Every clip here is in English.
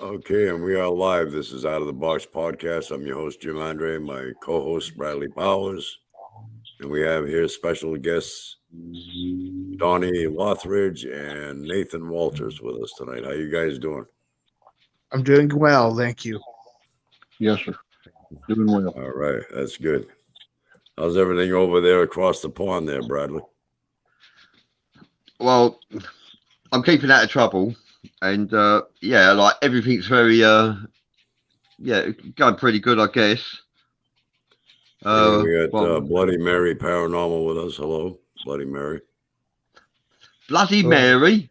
Okay, and we are live. This is Out of the Box Podcast. I'm your host, Jim Andre, my co host, Bradley Powers. And we have here special guests, Donnie Lothridge and Nathan Walters with us tonight. How you guys doing? I'm doing well, thank you. Yes, sir. Doing well. All right, that's good. How's everything over there across the pond there, Bradley? Well, I'm keeping out of trouble, and like everything's very going pretty good, I guess. And we got Well, Bloody Mary Paranormal with us. Hello, Bloody Mary. Bloody Mary,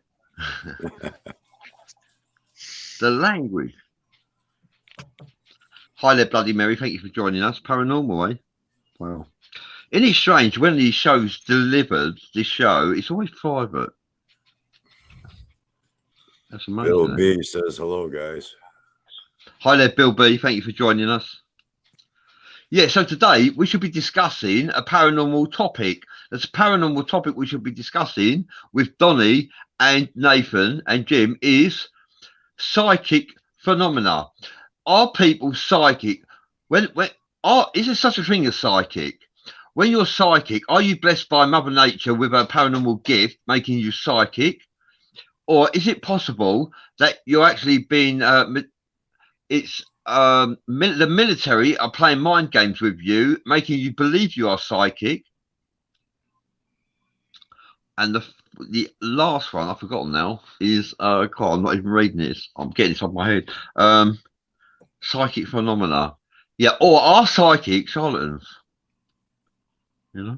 the language. Hi there, Bloody Mary. Thank you for joining us. Paranormal, eh? Wow. Isn't it strange when these shows delivered this show? It's always private. That's amazing. Bill B says hello, guys. Hi there, Bill B. Thank you for joining us. Yeah, so today we should be discussing a paranormal topic. That's a paranormal topic we should be discussing with Donnie and Nathan and Jim is psychic phenomena. Are people psychic? Is there such a thing as psychic? When you're psychic, are you blessed by Mother Nature with a paranormal gift making you psychic? Or is it possible that you're actually being the military are playing mind games with you, making you believe you are psychic? And the last one I've forgotten now is God, I'm not even reading this. I'm getting this off my head. Psychic phenomena. Yeah, or are psychic charlatans? You know?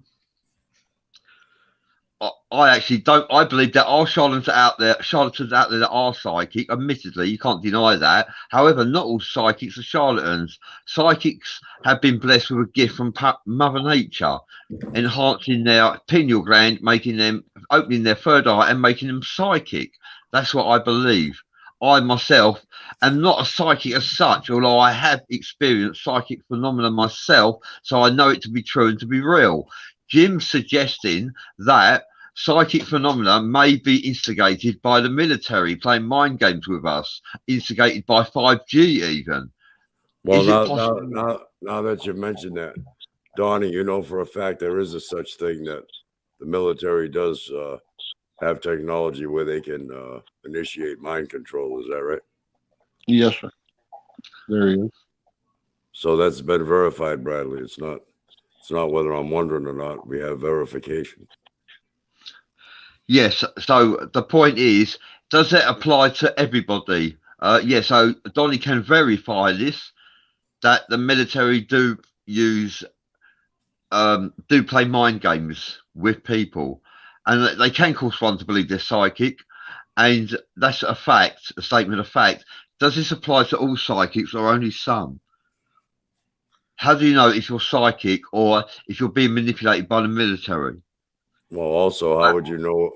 I actually don't. I believe there are charlatans out there that are psychic. Admittedly, you can't deny that. However, not all psychics are charlatans. Psychics have been blessed with a gift from Mother Nature, enhancing their pineal gland, opening their third eye, and making them psychic. That's what I believe. I myself am not a psychic as such, although I have experienced psychic phenomena myself, so I know it to be true and to be real. Jim's suggesting that psychic phenomena may be instigated by the military playing mind games with us, instigated by 5G even. Well, now that you mentioned that, Donnie, you know for a fact there is a such thing that the military does have technology where they can initiate mind control. Is that right? Yes, sir. There he is. So that's been verified, Bradley. It's not whether I'm wondering or not. We have verification. Yes. So the point is, does it apply to everybody? Yeah. So Donnie can verify this, that the military do play mind games with people, and they can cause one to believe they're psychic, and that's a fact, a statement of fact. Does this apply to all psychics or only some? How do you know if you're psychic or if you're being manipulated by the military? Well, also, how would you know?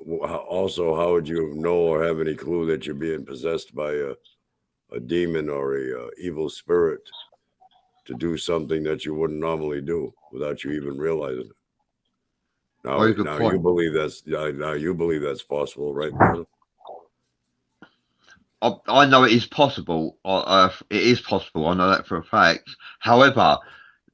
Also, how would you know or have any clue that you're being possessed by a demon or a evil spirit to do something that you wouldn't normally do without you even realizing it? Now you believe that's possible, right, brother? I know it is possible. It is possible. I know that for a fact. However,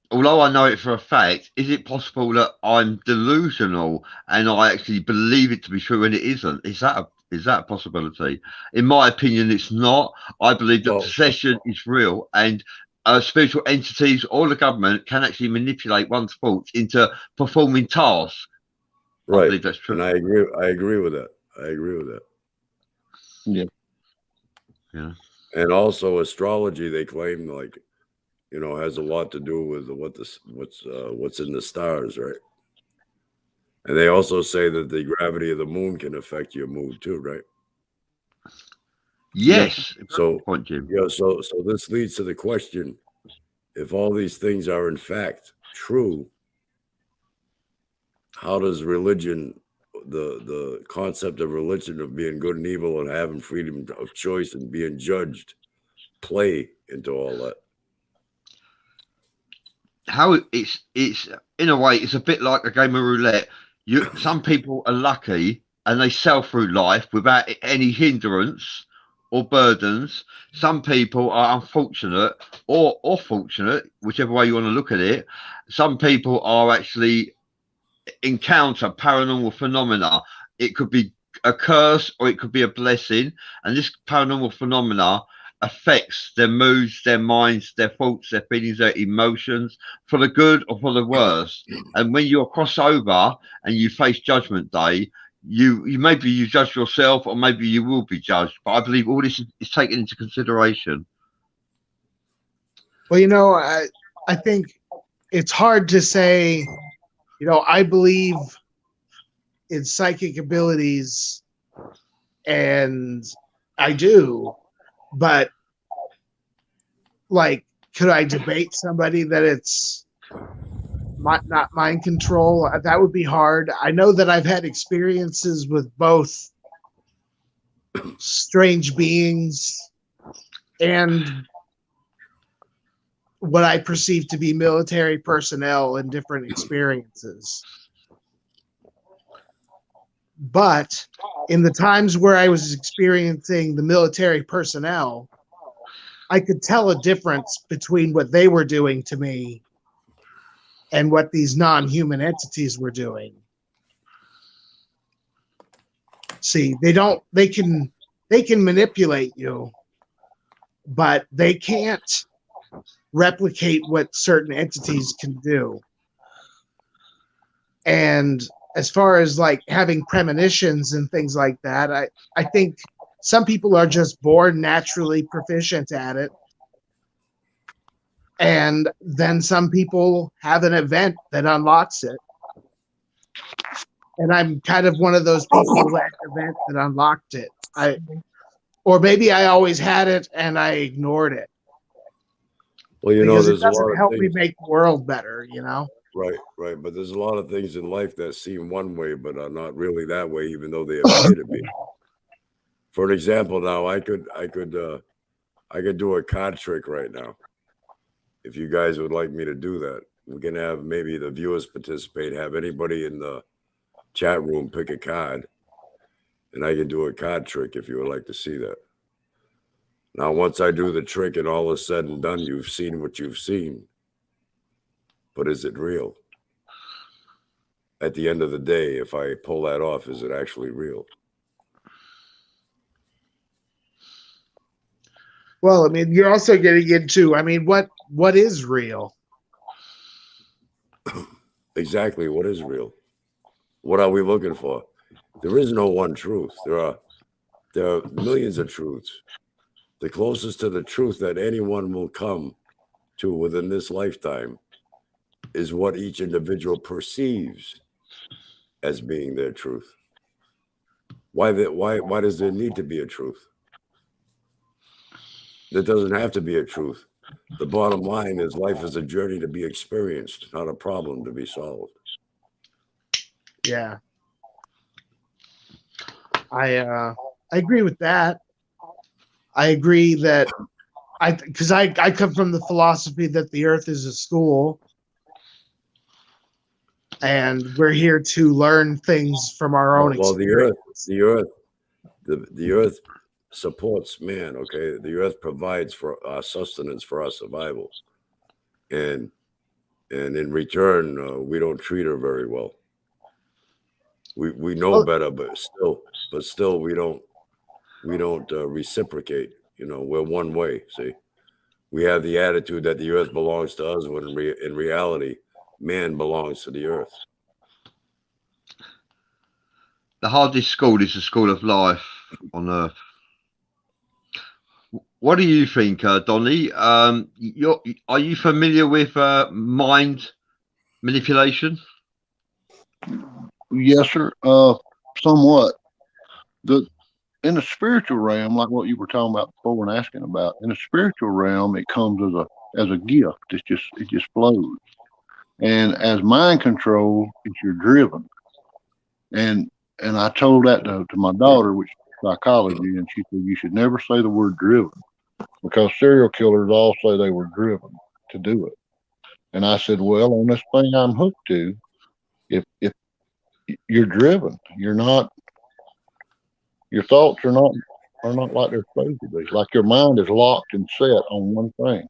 although I know it for a fact, is it possible that I'm delusional and I actually believe it to be true and it isn't? Is that a possibility? In my opinion, it's not. I believe that possession is real, and spiritual entities or the government can actually manipulate one's thoughts into performing tasks. Right. I believe that's true. And I agree with that. Yeah. Yeah. And also astrology, they claim, has a lot to do with what's in the stars, right? And they also say that the gravity of the moon can affect your mood too, right? Yes. So this leads to the question: if all these things are in fact true, how does religion, the concept of religion of being good and evil and having freedom of choice and being judged, play into all that? How it's in a way, it's a bit like a game of roulette. Some people are lucky and they sail through life without any hindrance, or burdens. Some people are unfortunate or fortunate, whichever way you want to look at it. Some people are actually encounter paranormal phenomena. It could be a curse or it could be a blessing, and this paranormal phenomena affects their moods, their minds, their thoughts, their feelings, their emotions, for the good or for the worse. And when you're crossover and you face Judgment Day, you maybe you judge yourself, or maybe you will be judged. But I believe all this is taken into consideration. Well, you know, I think it's hard to say, you know, I believe in psychic abilities, and I do, but like, could I debate somebody that it's not mind control? That would be hard. I know that I've had experiences with both strange beings and what I perceive to be military personnel in different experiences. But in the times where I was experiencing the military personnel, I could tell a difference between what they were doing to me and what these non-human entities were doing. See, they can manipulate you, but they can't replicate what certain entities can do. And as far as like having premonitions and things like that, I think some people are just born naturally proficient at it. And then some people have an event that unlocks it. And I'm kind of one of those people who had an event that unlocked it. Or maybe I always had it and I ignored it. Well, you know, Because it there's a lot doesn't of help me things. make the world better, you know? Right, right. But there's a lot of things in life that seem one way, but are not really that way, even though they appear to be. For an example, now I could do a card trick right now. If you guys would like me to do that, we can have maybe the viewers participate, have anybody in the chat room pick a card, and I can do a card trick if you would like to see that. Now, once I do the trick and all is said and done, you've seen what you've seen. But is it real? At the end of the day, if I pull that off, is it actually real? Well, I mean, you're also getting into, I mean, what is real? Exactly, what is real? What are we looking for? There is no one truth. There are millions of truths. The closest to the truth that anyone will come to within this lifetime is what each individual perceives as being their truth. Why does there need to be a truth? There doesn't have to be a truth. The bottom line is life is a journey to be experienced, not a problem to be solved. Yeah. I agree with that. I agree that because I come from the philosophy that the earth is a school and we're here to learn things from our own experience. The earth supports man, okay? The earth provides for our sustenance, for our survival. And in return, we don't treat her very well. We know better, but still we don't reciprocate. You know, we're one way. See, we have the attitude that the earth belongs to us, when in reality, man belongs to the earth. The hardest school is the school of life on earth. What do you think, Donnie? Are you familiar with mind manipulation? Yes, sir. Somewhat. In the spiritual realm, like what you were talking about before and asking about, in the spiritual realm, it comes as a gift. It just flows. And as mind control, you're driven. And I told that to my daughter, which is psychology, and she said you should never say the word driven, because serial killers all say they were driven to do it. And I said, well, on this thing I'm hooked to, if you're driven, you're not. Your thoughts are not are not like they're supposed to be. Like your mind is locked and set on one thing.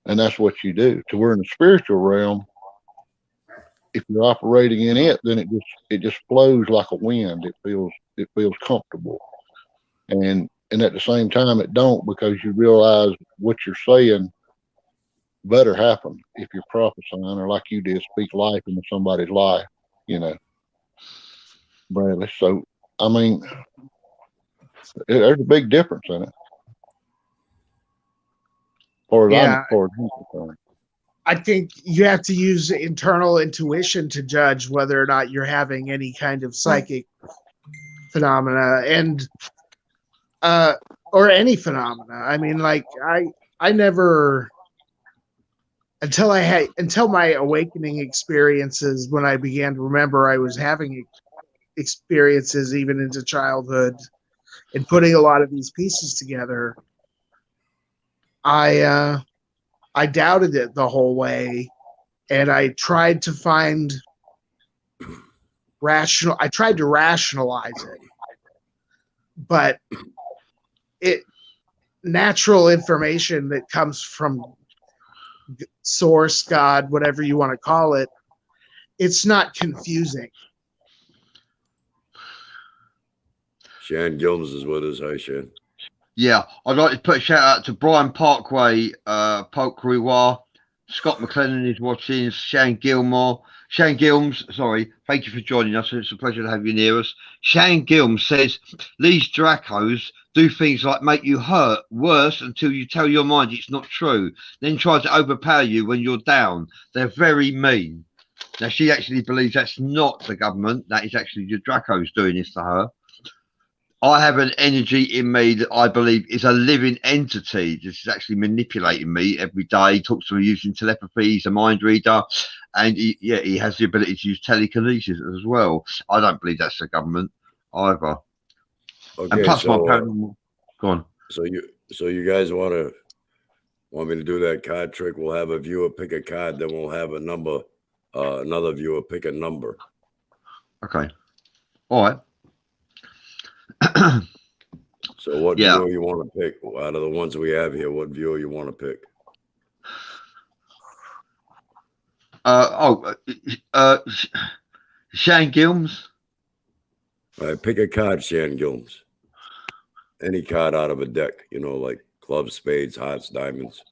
And that's what you do. To where in the spiritual realm, if you're operating in it, then it just flows like a wind. It feels comfortable. And at the same time it don't, because you realize what you're saying better happen if you're prophesying, or like you did, speak life into somebody's life, Bradley. So I mean, there's a big difference in it. Yeah. Far as I'm concerned. I think you have to use internal intuition to judge whether or not you're having any kind of psychic phenomena, and or any phenomena. I mean, like I never, until my awakening experiences, when I began to remember I was having experiences even into childhood and putting a lot of these pieces together, I doubted it the whole way, and I tried to find I tried to rationalize it, but natural information that comes from source, God, whatever you want to call it, it's not confusing. Shan Gilms is with us. Hi, Shan. Yeah, I'd like to put a shout out to Brian Parkway, Polk Ruiwa, Scott McLennan is watching, Shane Gilmore. Shane Gilms, sorry, thank you for joining us. It's a pleasure to have you near us. Shane Gilms says, these Dracos do things like make you hurt worse until you tell your mind it's not true, then try to overpower you when you're down. They're very mean. Now, she actually believes that's not the government. That is actually the Dracos doing this to her. I have an energy in me that I believe is a living entity. This is actually manipulating me every day. He talks to me using telepathy. He's a mind reader. And he has the ability to use telekinesis as well. I don't believe that's the government either. Okay, and plus so, my paranormal. Go on. So you guys want me to do that card trick? We'll have a viewer pick a card, then we'll have a number, another viewer pick a number. Okay. All right. So what viewer you want to pick out of the ones we have here? What viewer you want to pick? Shane Gilms. All right, pick a card, Shan Gilms. Any card out of a deck, like clubs, spades, hearts, diamonds.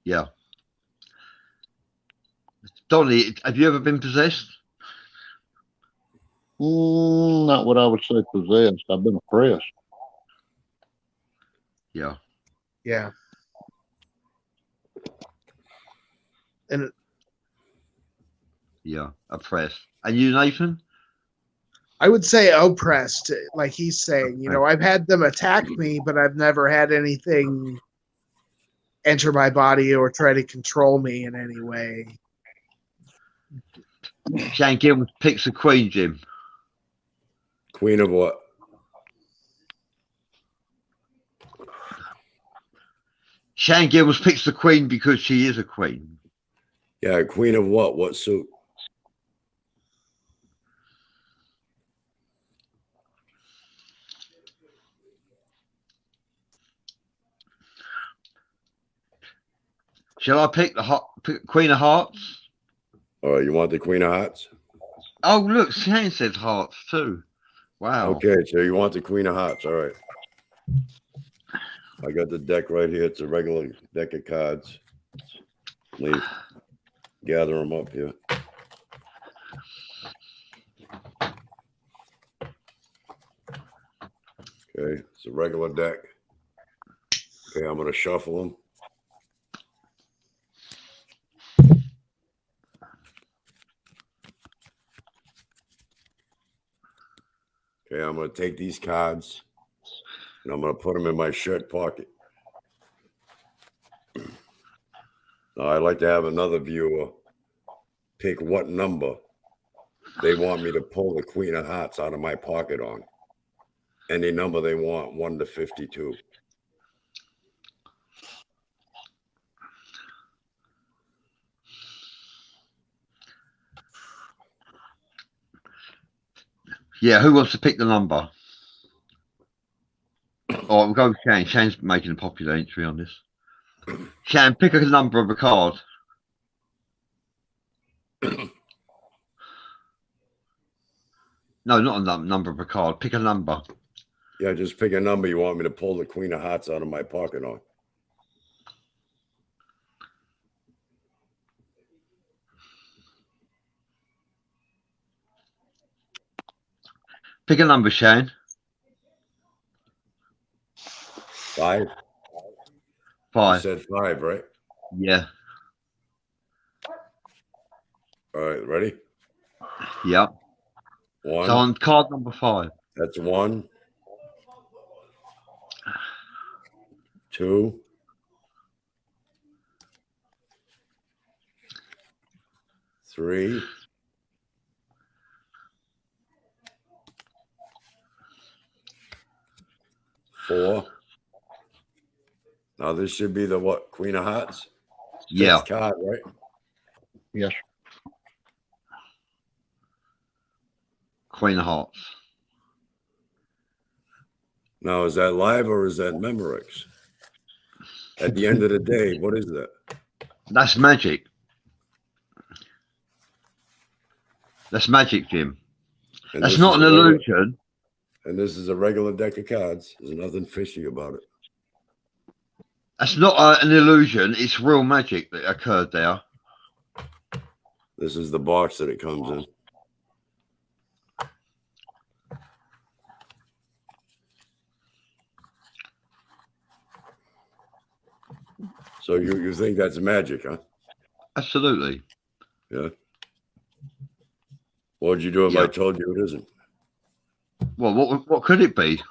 Yeah. Donnie, have you ever been possessed? Not what I would say possessed. I've been oppressed. Yeah. Yeah. And yeah, oppressed. And you, Nathan? I would say oppressed, like he's saying. I've had them attack me, but I've never had anything enter my body or try to control me in any way. Shane Gilms picks a queen, Jim. Queen of what? Shane Gilms picks the queen because she is a queen. Yeah, queen of what? What suit? Shall I pick pick Queen of Hearts? All right, you want the Queen of Hearts? Oh, look, Shane says hearts too. Wow. Okay, so you want the Queen of Hearts. All right. I got the deck right here. It's a regular deck of cards. Let me gather them up here. Okay, it's a regular deck. Okay, I'm going to shuffle them. Okay, I'm going to take these cards and I'm going to put them in my shirt pocket. Now, I'd like to have another viewer pick what number they want me to pull the Queen of Hearts out of my pocket on. Any number they want, 1 to 52. Yeah, who wants to pick the number? Oh, we'll go with Shan. Shan's making a popular entry on this. Shan, pick a number of a card. No, not a number of a card. Pick a number. Yeah, just pick a number you want me to pull the Queen of Hearts out of my pocket on. Pick a number, Shan. 5? You 5. said 5, right? Yeah. All right, ready? Yeah. 1. So on card number 5. That's 1. 2. 3. 4. Now this should be the what? Queen of Hearts? Yeah. Fifth card, right? Yes. Queen of Hearts. Now is that live or is that Memorex? At the end of the day, what is that? That's magic. That's magic, Jim. And That's this not is an a regular- illusion. And this is a regular deck of cards. There's nothing fishy about it. That's not an illusion. It's real magic that occurred there. This is the box that it comes in. So you think that's magic, huh? Absolutely. Yeah. What would you do if I Yeah. told you it isn't? Well, what could it be?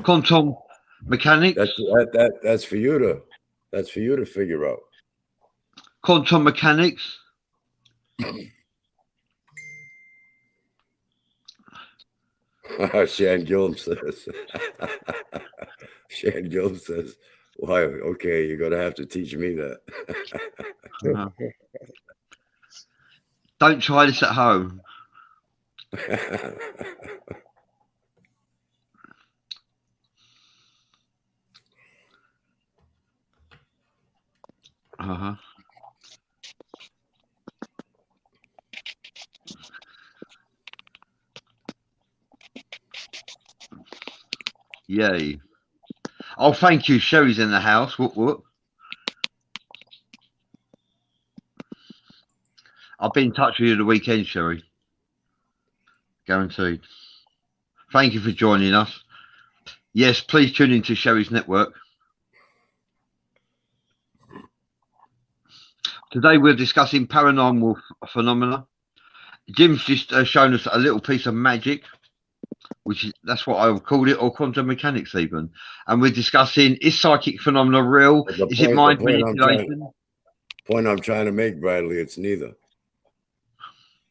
Quantum mechanics? That's for you to figure out. Quantum mechanics? Shan Gillum says. Shan Gillum says, "Why? Okay, you're gonna have to teach me that." Uh, don't try this at home. Uh-huh. Yay. Oh, thank you. Sherry's in the house. Whoop, whoop. I'll be in touch with you the weekend, Sherry. Guaranteed. Thank you for joining us. Yes, please tune into Sherry's network. Today we're discussing paranormal phenomena. Jim's just shown us a little piece of magic, which is, that's what I would call it, or quantum mechanics even. And we're discussing, is psychic phenomena real? But the Is it point- mind the point I'm trying- manipulation? Point I'm trying to make, Bradley, it's neither.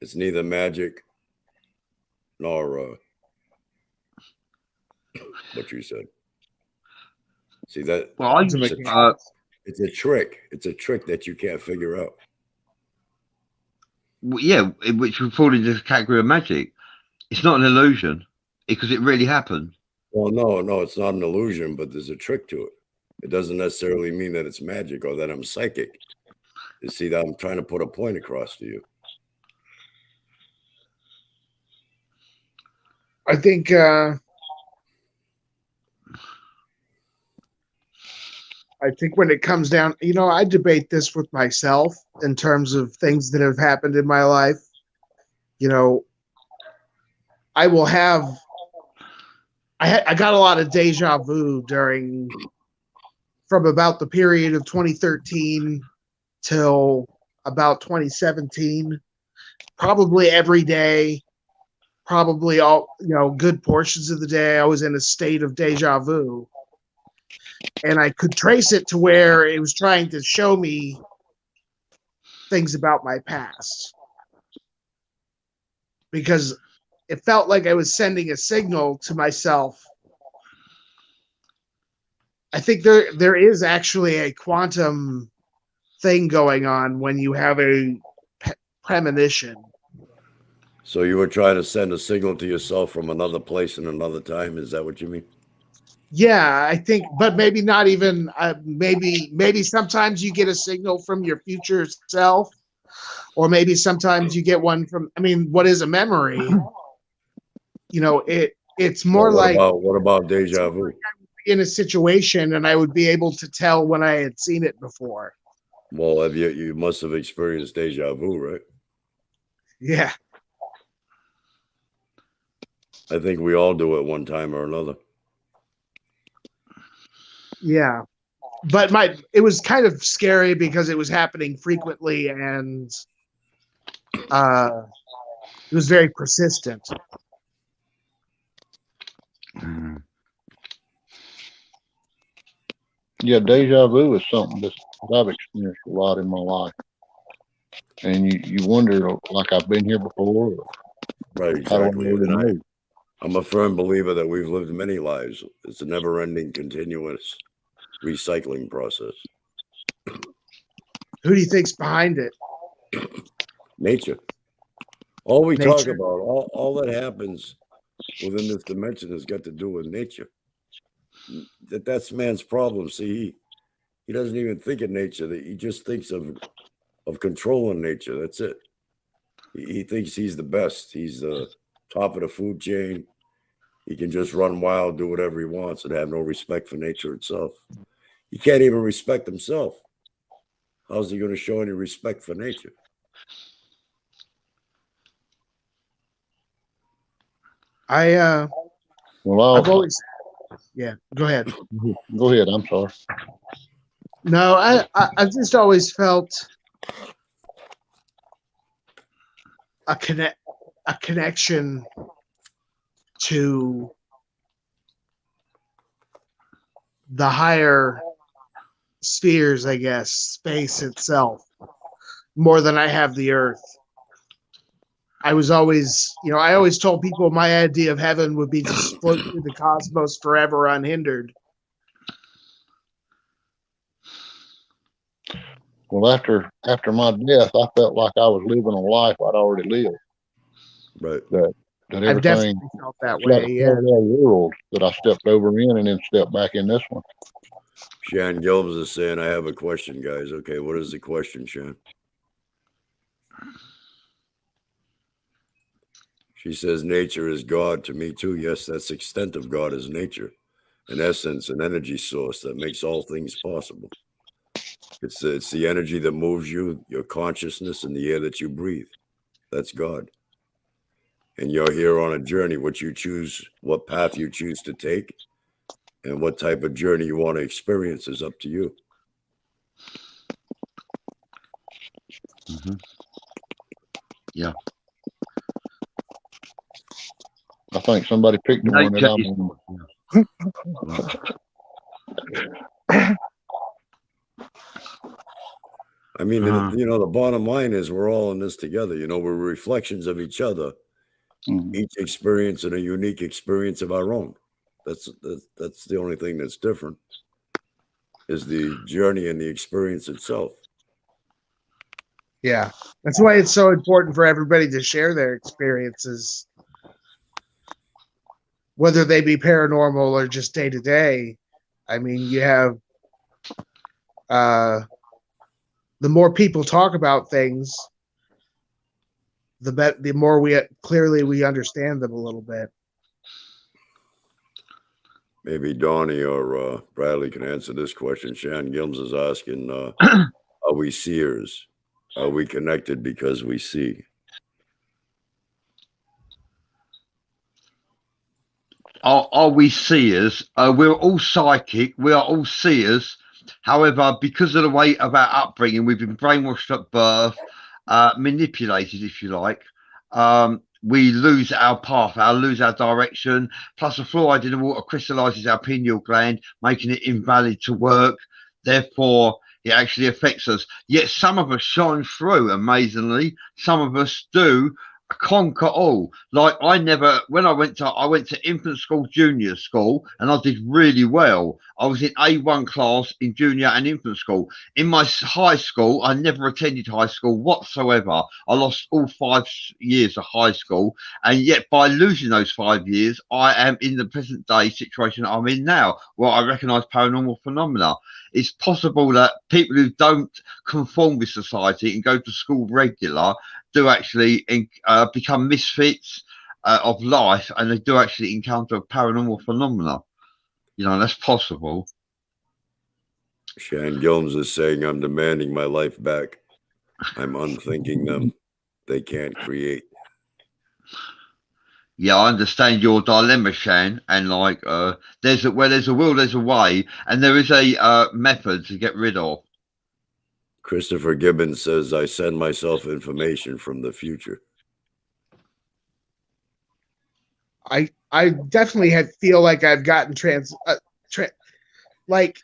It's neither magic nor what you said. See that? Well, I, Quantum it's a- mechanics. It's a trick. It's a trick that you can't figure out. yeah, which would fall into the category of magic. It's not an illusion because it really happened. Well, no, it's not an illusion, but there's a trick to it. It doesn't necessarily mean that it's magic or that I'm psychic. You see, that I'm trying to put a point across to you. I think when it comes down, I debate this with myself in terms of things that have happened in my life. I will have. I got a lot of deja vu from about the period of 2013 till about 2017. Probably every day, probably all good portions of the day, I was in a state of deja vu. And I could trace it to where it was trying to show me things about my past. Because it felt like I was sending a signal to myself. I think there is actually a quantum thing going on when you have a premonition. So you were trying to send a signal to yourself from another place in another time. Is that what you mean? Yeah, I think, but maybe not even. Maybe sometimes you get a signal from your future self, or maybe sometimes you get one from. I mean, what is a memory? You know, it's more like What about deja vu? in a situation, and I would be able to tell when I had seen it before. Well, you must have experienced deja vu, right? Yeah, I think we all do at one time or another. yeah. But it was kind of scary because it was happening frequently, and it was very persistent. Yeah, deja vu is something that I've experienced a lot in my life. And you wonder, like, I've been here before. Right, How do I exactly. really And know? I'm a firm believer that we've lived many lives. It's a never-ending, continuous recycling process. Who do you think's behind it? Nature. All we talk Nature. about, all that happens within this dimension has got to do with nature. That's man's problem. See, he doesn't even think of nature. He just thinks of controlling nature. That's it. He thinks he's the best. He's the top of the food chain. He can just run wild, do whatever he wants, and have no respect for nature itself. He can't even respect himself. How's he going to show any respect for nature? I've always, yeah. Go ahead. Go ahead. I'm sorry. No, I've just always felt a connection to the higher spheres, I guess, space itself, more than I have the earth. I was always, I always told people my idea of heaven would be just float through the cosmos forever unhindered. Well, after my death, I felt like I was living a life I'd already lived. Right. That I've everything definitely felt that it's like way. a Yeah. parallel world that I stepped over in and then stepped back in this one. Shan Gilbs is saying, I have a question, guys. Okay, what is the question, Shan? She says, nature is God. To me, too. Yes, that's the extent of God is nature, an essence, an energy source that makes all things possible. It's the energy that moves you, your consciousness, and the air that you breathe. That's God. And you're here on a journey. What you choose, what path you choose to take, and what type of journey you want to experience is up to you. Mm-hmm. Yeah. I think somebody picked the one that I'm on. I mean, the bottom line is we're all in this together. We're reflections of each other, each experiencing a unique experience of our own. That's the only thing that's different is the journey and the experience itself. Yeah. That's why it's so important for everybody to share their experiences, whether they be paranormal or just day to day. I mean, you have the more people talk about things, the more we understand them a little bit. Maybe Donnie or Bradley can answer this question. Shan Gilms is asking, are we seers? Are we connected because we see? Are we seers? We're all psychic. We are all seers. However, because of the way of our upbringing, we've been brainwashed at birth, manipulated, if you like. We lose our path, lose our direction. Plus, the fluoride in the water crystallizes our pineal gland, making it invalid to work. Therefore, it actually affects us. Yet some of us shine through, amazingly. Some of us do conquer all. Like when I went to infant school, junior school, and I did really well. I was in A1 class in junior and infant school. In my high school, I never attended high school whatsoever. I lost all 5 years of high school, and yet by losing those 5 years, I am in the present day situation I'm in now, where I recognise paranormal phenomena. It's possible that people who don't conform with society and go to school regular do actually become misfits of life, and they do actually encounter paranormal phenomena. You know, that's possible. Shan Gilms is saying, I'm demanding my life back. I'm unthinking them. They can't create. Yeah, I understand your dilemma, Shan, and like there's a will, there's a way, and there is a method to get rid of. Christopher Gibbons says, I send myself information from the future. I definitely feel like I've gotten like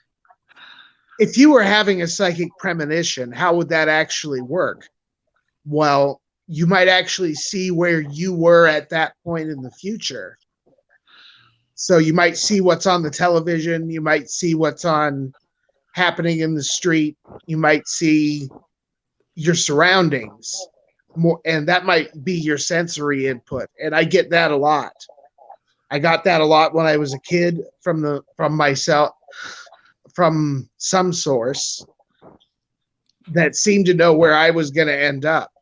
if you were having a psychic premonition, how would that actually work? Well, you might actually see where you were at that point in the future. So you might see what's on the television, you might see what's happening in the street, you might see your surroundings more, and that might be your sensory input. And I get that a lot. I got that a lot when I was a kid from myself, from some source that seemed to know where I was going to end up.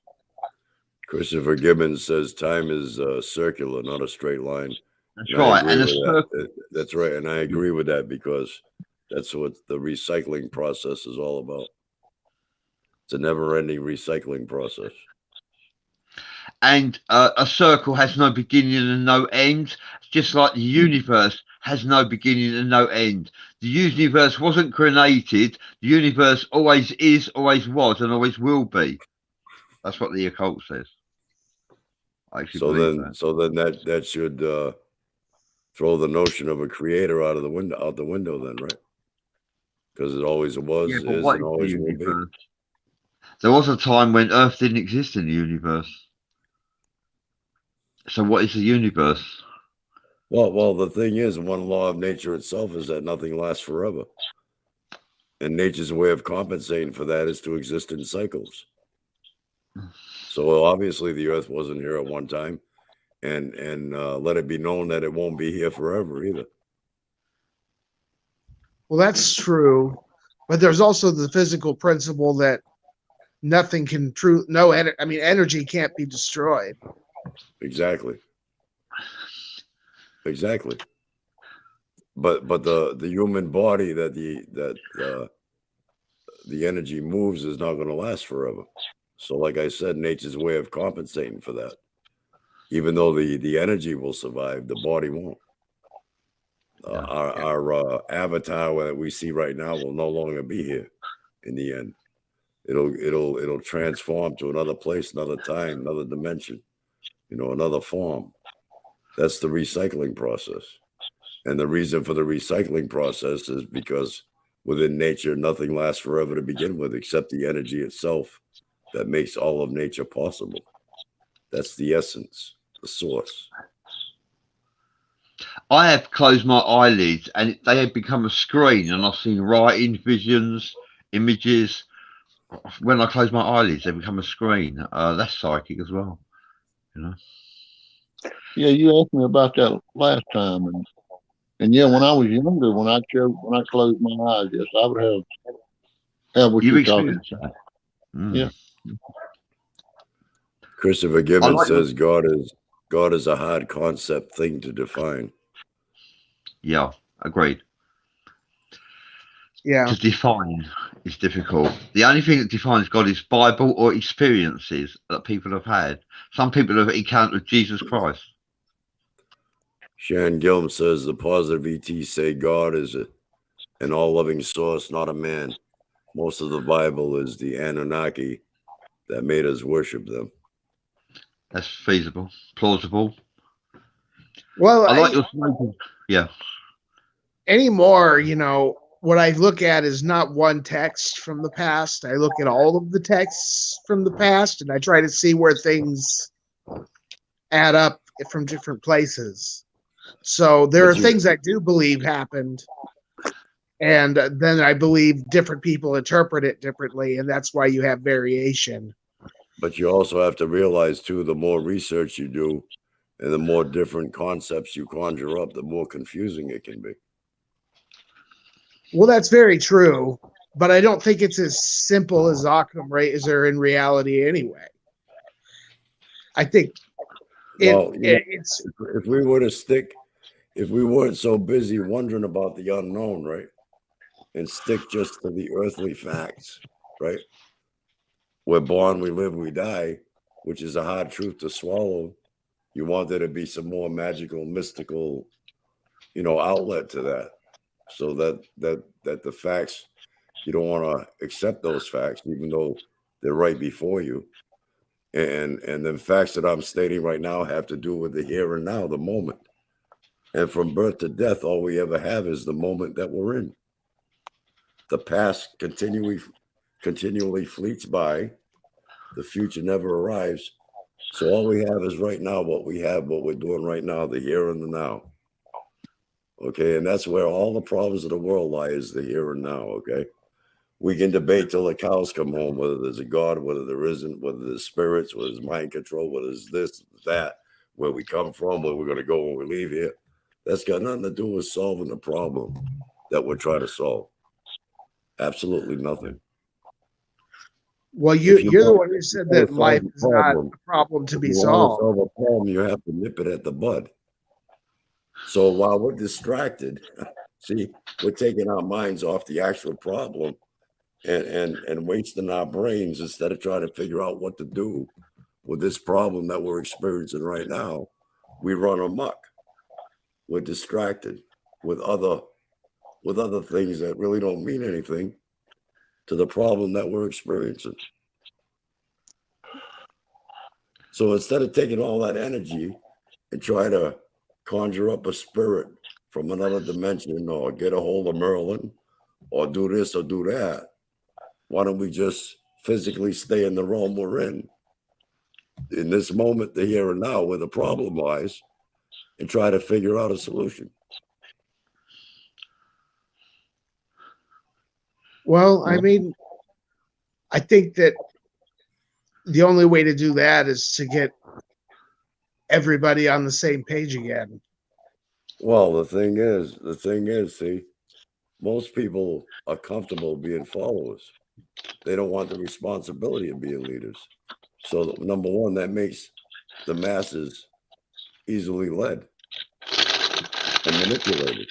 Christopher Gibbons says time is circular, not a straight line. That's And right, and that's right, and I agree with that because that's what the recycling process is all about. It's a never-ending recycling process. And a circle has no beginning and no end, just like the universe has no beginning and no end. The universe wasn't created. The universe always is, always was, and always will be. That's what the occult says. So then that should throw the notion of a creator out the window then, right? Because it always was, Yeah, is, and always will be. There was a time when Earth didn't exist in the universe. So what is the universe? Well, the thing is, one law of nature itself is that nothing lasts forever. And nature's way of compensating for that is to exist in cycles. So obviously the earth wasn't here at one time, and let it be known that it won't be here forever either. Well, that's true, but there's also the physical principle that nothing can energy can't be destroyed. Exactly. But the human body that the energy moves is not going to last forever. So like I said, nature's way of compensating for that. Even though the energy will survive, the body won't. Our avatar that we see right now will no longer be here in the end. It'll transform to another place, another time, another dimension, another form. That's the recycling process. And the reason for the recycling process is because within nature, nothing lasts forever to begin with, except the energy itself that makes all of nature possible. That's the essence, the source. I have closed my eyelids and they have become a screen, and I've seen writing, visions, images. When I close my eyelids, they become a screen. That's psychic as well, Yeah, you asked me about that last time, and yeah, when I was younger, when I closed my eyes, yes, I would have what you're talking about. Yeah. Christopher Gibbons says God is a hard concept thing to define. Yeah, agreed. Yeah. To define is difficult. The only thing that defines God is Bible or experiences that people have had. Some people have encountered Jesus Christ. Shan Gilm says the positive ET say God is an all-loving source, not a man. Most of the Bible is the Anunnaki that made us worship them. That's feasible, plausible. Well, I like your smoking. Yeah. Anymore, what I look at is not one text from the past. I look at all of the texts from the past, and I try to see where things add up from different places. So there are things I do believe happened, and then I believe different people interpret it differently, and that's why you have variation. But you also have to realize too, the more research you do and the more different concepts you conjure up, the more confusing it can be. Well, that's very true, but I don't think it's as simple as Occam Razor in reality anyway. I think it's if we were to stick, if we weren't so busy wondering about the unknown, right, and stick just to the earthly facts, right? We're born, we live, we die, which is a hard truth to swallow. You want there to be some more magical, mystical, outlet to that, so that the facts, you don't want to accept those facts, even though they're right before you. And the facts that I'm stating right now have to do with the here and now, the moment. And from birth to death, all we ever have is the moment that we're in. The past continually fleets by. The future never arrives. So all we have is right now, what we have, what we're doing right now, the here and the now. Okay, and that's where all the problems of the world lie, is the here and now. Okay, we can debate till the cows come home whether there's a God, whether there isn't, whether there's spirits, whether there's mind control, whether there's this, that, where we come from, where we're going to go when we leave here. That's got nothing to do with solving the problem that we're trying to solve. Absolutely nothing. Well, you're the one who said that life is not a problem to be solved. To solve a problem, you have to nip it at the bud. So while we're distracted, see, we're taking our minds off the actual problem and wasting our brains instead of trying to figure out what to do with this problem that we're experiencing right now. We run amok. We're distracted with other things that really don't mean anything to the problem that we're experiencing. So instead of taking all that energy and try to conjure up a spirit from another dimension, or get a hold of Merlin, or do this or do that, why don't we just physically stay in the realm we're in this moment, the here and now, where the problem lies, and try to figure out a solution? Well, I mean, I think that the only way to do that is to get everybody on the same page again. Well, the thing is, see, most people are comfortable being followers. They don't want the responsibility of being leaders. So number one, that makes the masses easily led and manipulated.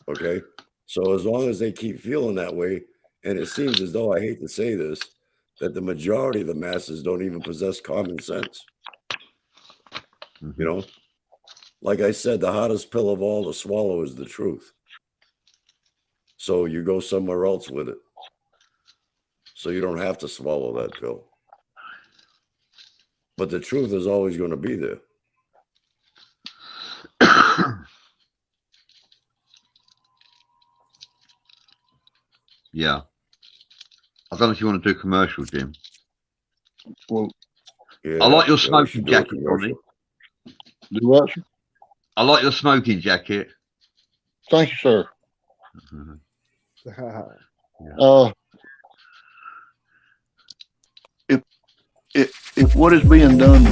Okay. So as long as they keep feeling that way, and it seems as though, I hate to say this, that the majority of the masses don't even possess common sense. Like I said, the hardest pill of all to swallow is the truth. So you go somewhere else with it. So you don't have to swallow that pill. But the truth is always going to be there. Yeah. I don't know if you want to do commercial, Jim. Well, Yeah, I like your we smoking should do a jacket, Ronnie. commercial. do what, sir? I like your smoking jacket. Thank you, sir. Mhm. If what is being done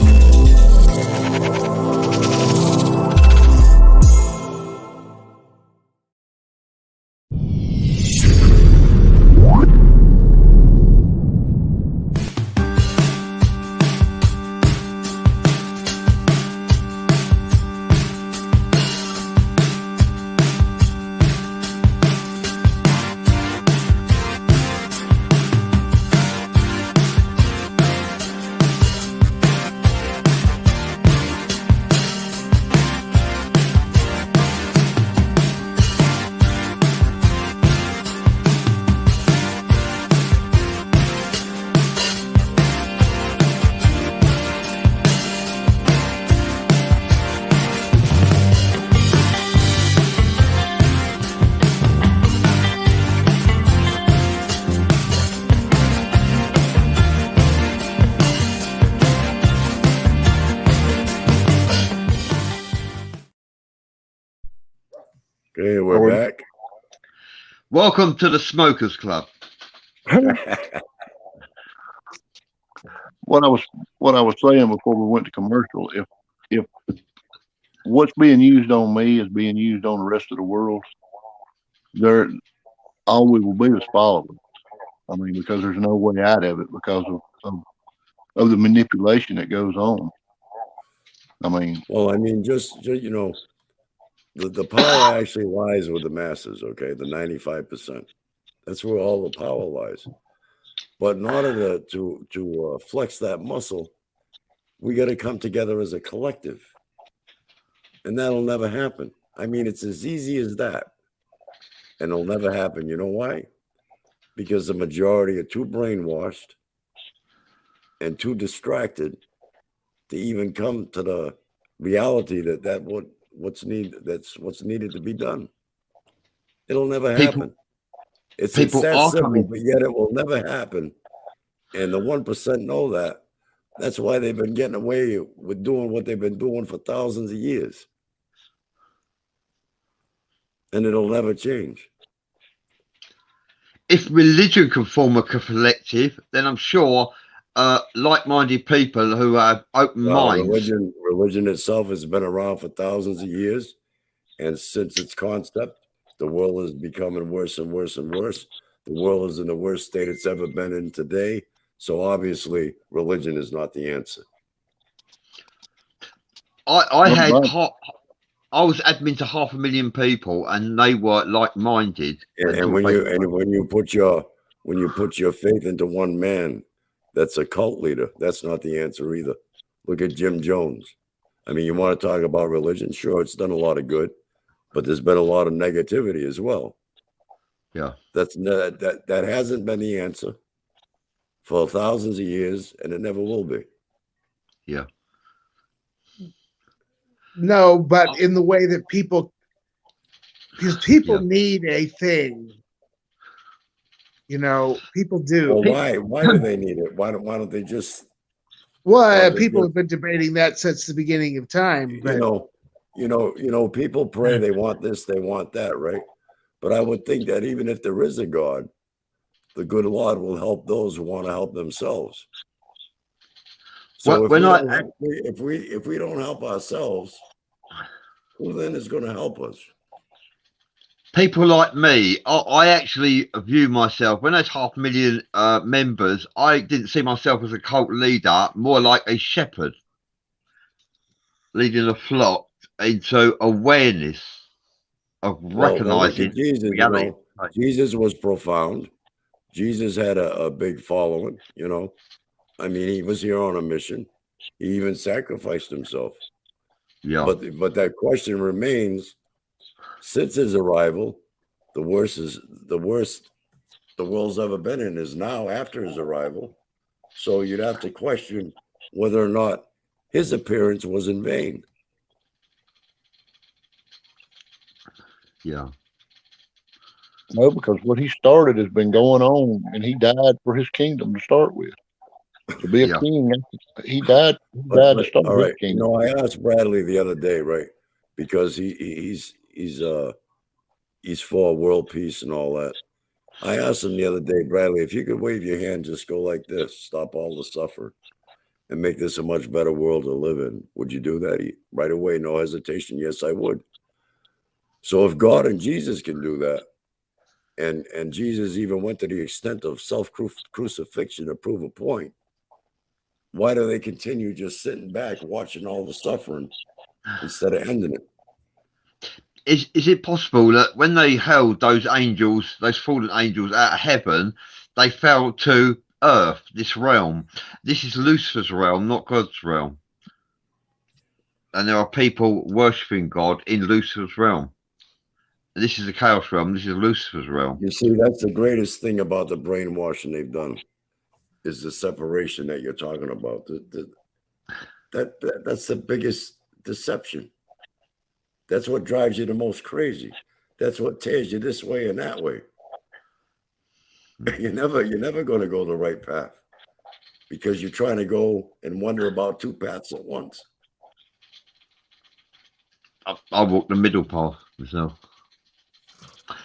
Okay, we're Or- back. Welcome to the Smokers Club. what I was saying before we went to commercial, if what's being used on me is being used on the rest of the world, all we will be is followers. I mean, because there's no way out of it because of the manipulation that goes on. I mean, Well, I mean, just you know, the power actually lies with the masses. Okay, the 95%. That's where all the power lies. But in order to flex that muscle, we got to come together as a collective, and that'll never happen. I mean, it's as easy as that, and it'll never happen. You know why? Because the majority are too brainwashed and too distracted to even come to the reality that's what's needed to be done. It'll never People- happen. It's people that are simple, coming. but yet it will never happen. And the 1% know that. That's why they've been getting away with doing what they've been doing for thousands of years. And it'll never change. If religion can form a collective, then I'm sure like-minded people who have open minds. Religion itself has been around for thousands of years. And since its concept, the world is becoming worse and worse and worse. The world is in the worst state it's ever been in today. So obviously, religion is not the answer. I was admin to 500,000 people, and they were like-minded. And when you put your faith into one man, that's a cult leader. That's not the answer either. Look at Jim Jones. I mean, you want to talk about religion? Sure, it's done a lot of good, but there's been a lot of negativity as well. Yeah, that hasn't been the answer for thousands of years, and it never will be. yeah. No, but in the way that because people Yeah. need a thing. You know, people do. Well, why do they need it? Why don't they just? Well, they people do. have been debating that since the beginning of time. But You know, people pray they want this, they want that, right? But I would think that even if there is a God, the good Lord will help those who want to help themselves. So if we don't help ourselves, who then is going to help us? People like me, I actually view myself, when there's 500,000 members, I didn't see myself as a cult leader, more like a shepherd leading a flock into awareness of recognizing Jesus, reality. Jesus was profound. Jesus had a big following, I mean, he was here on a mission. He even sacrificed himself. Yeah. But that question remains, since his arrival, the worst the world's ever been in is now after his arrival. So you'd have to question whether or not his appearance was in vain. Yeah. no, because what he started has been going on, and he died for his kingdom to start with. To be a Yeah. king, he died to start All his right. kingdom. I asked Bradley the other day, right? Because he's for world peace and all that. I asked him the other day, Bradley, if you could wave your hand, just go like this, stop all the suffering, and make this a much better world to live in, would you do that? Right away, no hesitation. Yes, I would. So if God and Jesus can do that, and Jesus even went to the extent of self-crucifixion to prove a point, why do they continue just sitting back watching all the suffering instead of ending it? Is it possible that when they held those angels, those fallen angels out of heaven, they fell to earth, this realm? This is Lucifer's realm, not God's realm. And there are people worshipping God in Lucifer's realm. This is the chaos realm. This is Lucifer's realm. You see, that's the greatest thing about the brainwashing they've done, is the separation that you're talking about. That's the biggest deception. That's what drives you the most crazy. That's what tears you this way and that way. You're never going to go the right path because you're trying to go and wonder about two paths at once. I walk the middle path myself.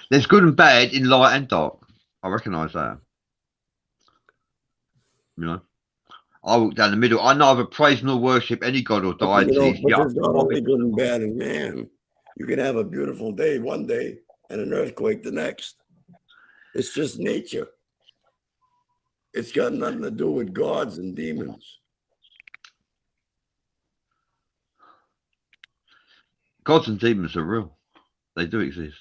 There's good and bad in light and dark. I recognise that. You know, I walk down the middle. I neither praise nor worship any god or But, deity. but Yeah, there's not only good and bad in man. You can have a beautiful day one day and an earthquake the next. It's just nature. It's got nothing to do with gods and demons. gods and demons are real. They do exist.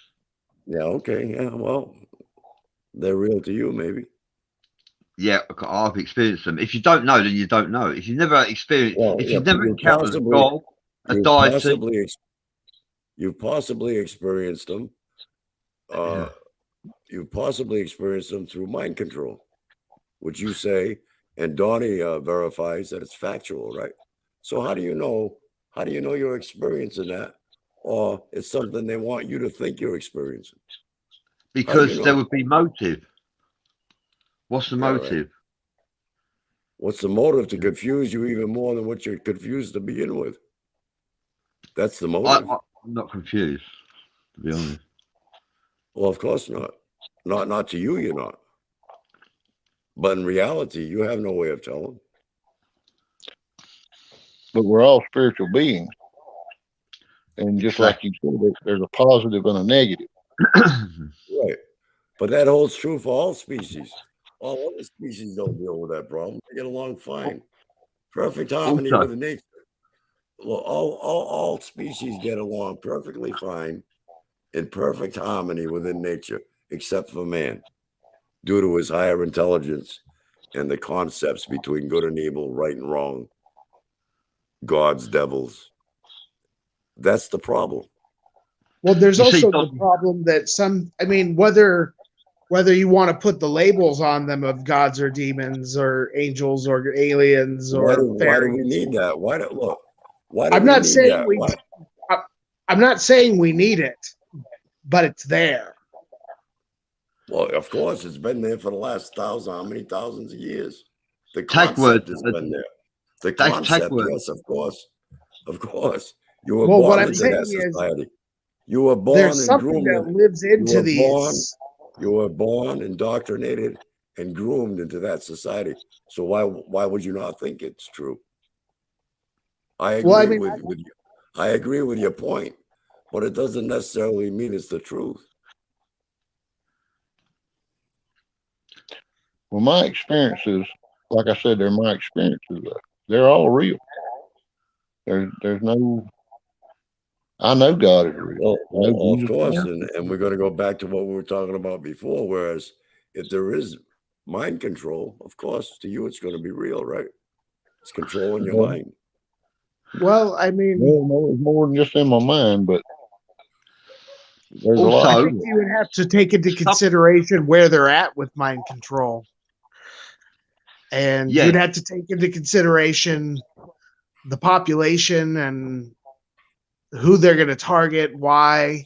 Yeah, okay. Yeah, well, they're real to you, maybe. Yeah, I've experienced them. If you don't know, then you don't know. If you've never experienced, Well, if yeah, you've never you encountered a possibly- god, a deity, You've possibly experienced them. Yeah. You've possibly experienced them through mind control, which you say, and Donnie verifies that it's factual, right? So how do you know? How do you know you're experiencing that, or it's something they want you to think you're experiencing? because there know? would be motive. What's the Yeah, right. motive? What's the motive to confuse you even more than what you're confused to begin with? That's the motive. I'm not confused, to be honest. Well, of course not. Not to you, you're not. But in reality, you have no way of telling. But we're all spiritual beings. And just like you said, there's a positive and a negative. Right. But that holds true for all species. All other species don't deal with that problem. They get along fine. Perfect harmony Also- with nature. Well, all species get along perfectly fine in perfect harmony within nature, except for man, due to his higher intelligence and the concepts between good and evil, right and wrong, gods, devils. That's the problem. Well, there's You see, also the problem that whether you want to put the labels on them of gods or demons or angels or aliens or Why do we fairies. need that? Why do I'm we not need saying that? we. Why? I'm not saying we need it, but it's there. Well, of course, it's been there for the last how many thousands of years? The Tag concept word. has been there. The That's tag concept, word. yes, of course. You were Well, what born I'm into saying that is society. You were born There's and something groomed. that lives into were born- these. You were born, indoctrinated, and groomed into that society. So why would you not think it's true? I agree Well, I mean, with you. I agree with your point, but it doesn't necessarily mean it's the truth. Well, my experiences, like I said, they're my experiences. They're all real. There's no. I know God is real. Well, I know of Jesus course, Christ. and we're going to go back to what we were talking about before. Whereas if there is mind control, of course, to you it's going to be real, right? It's controlling your Well, mind. well, I mean, No, it's more than just in my mind, but there's a lot. Also- I think you would have to take into consideration where they're at with mind control. And Yes. you'd have to take into consideration the population and who they're going to target, why.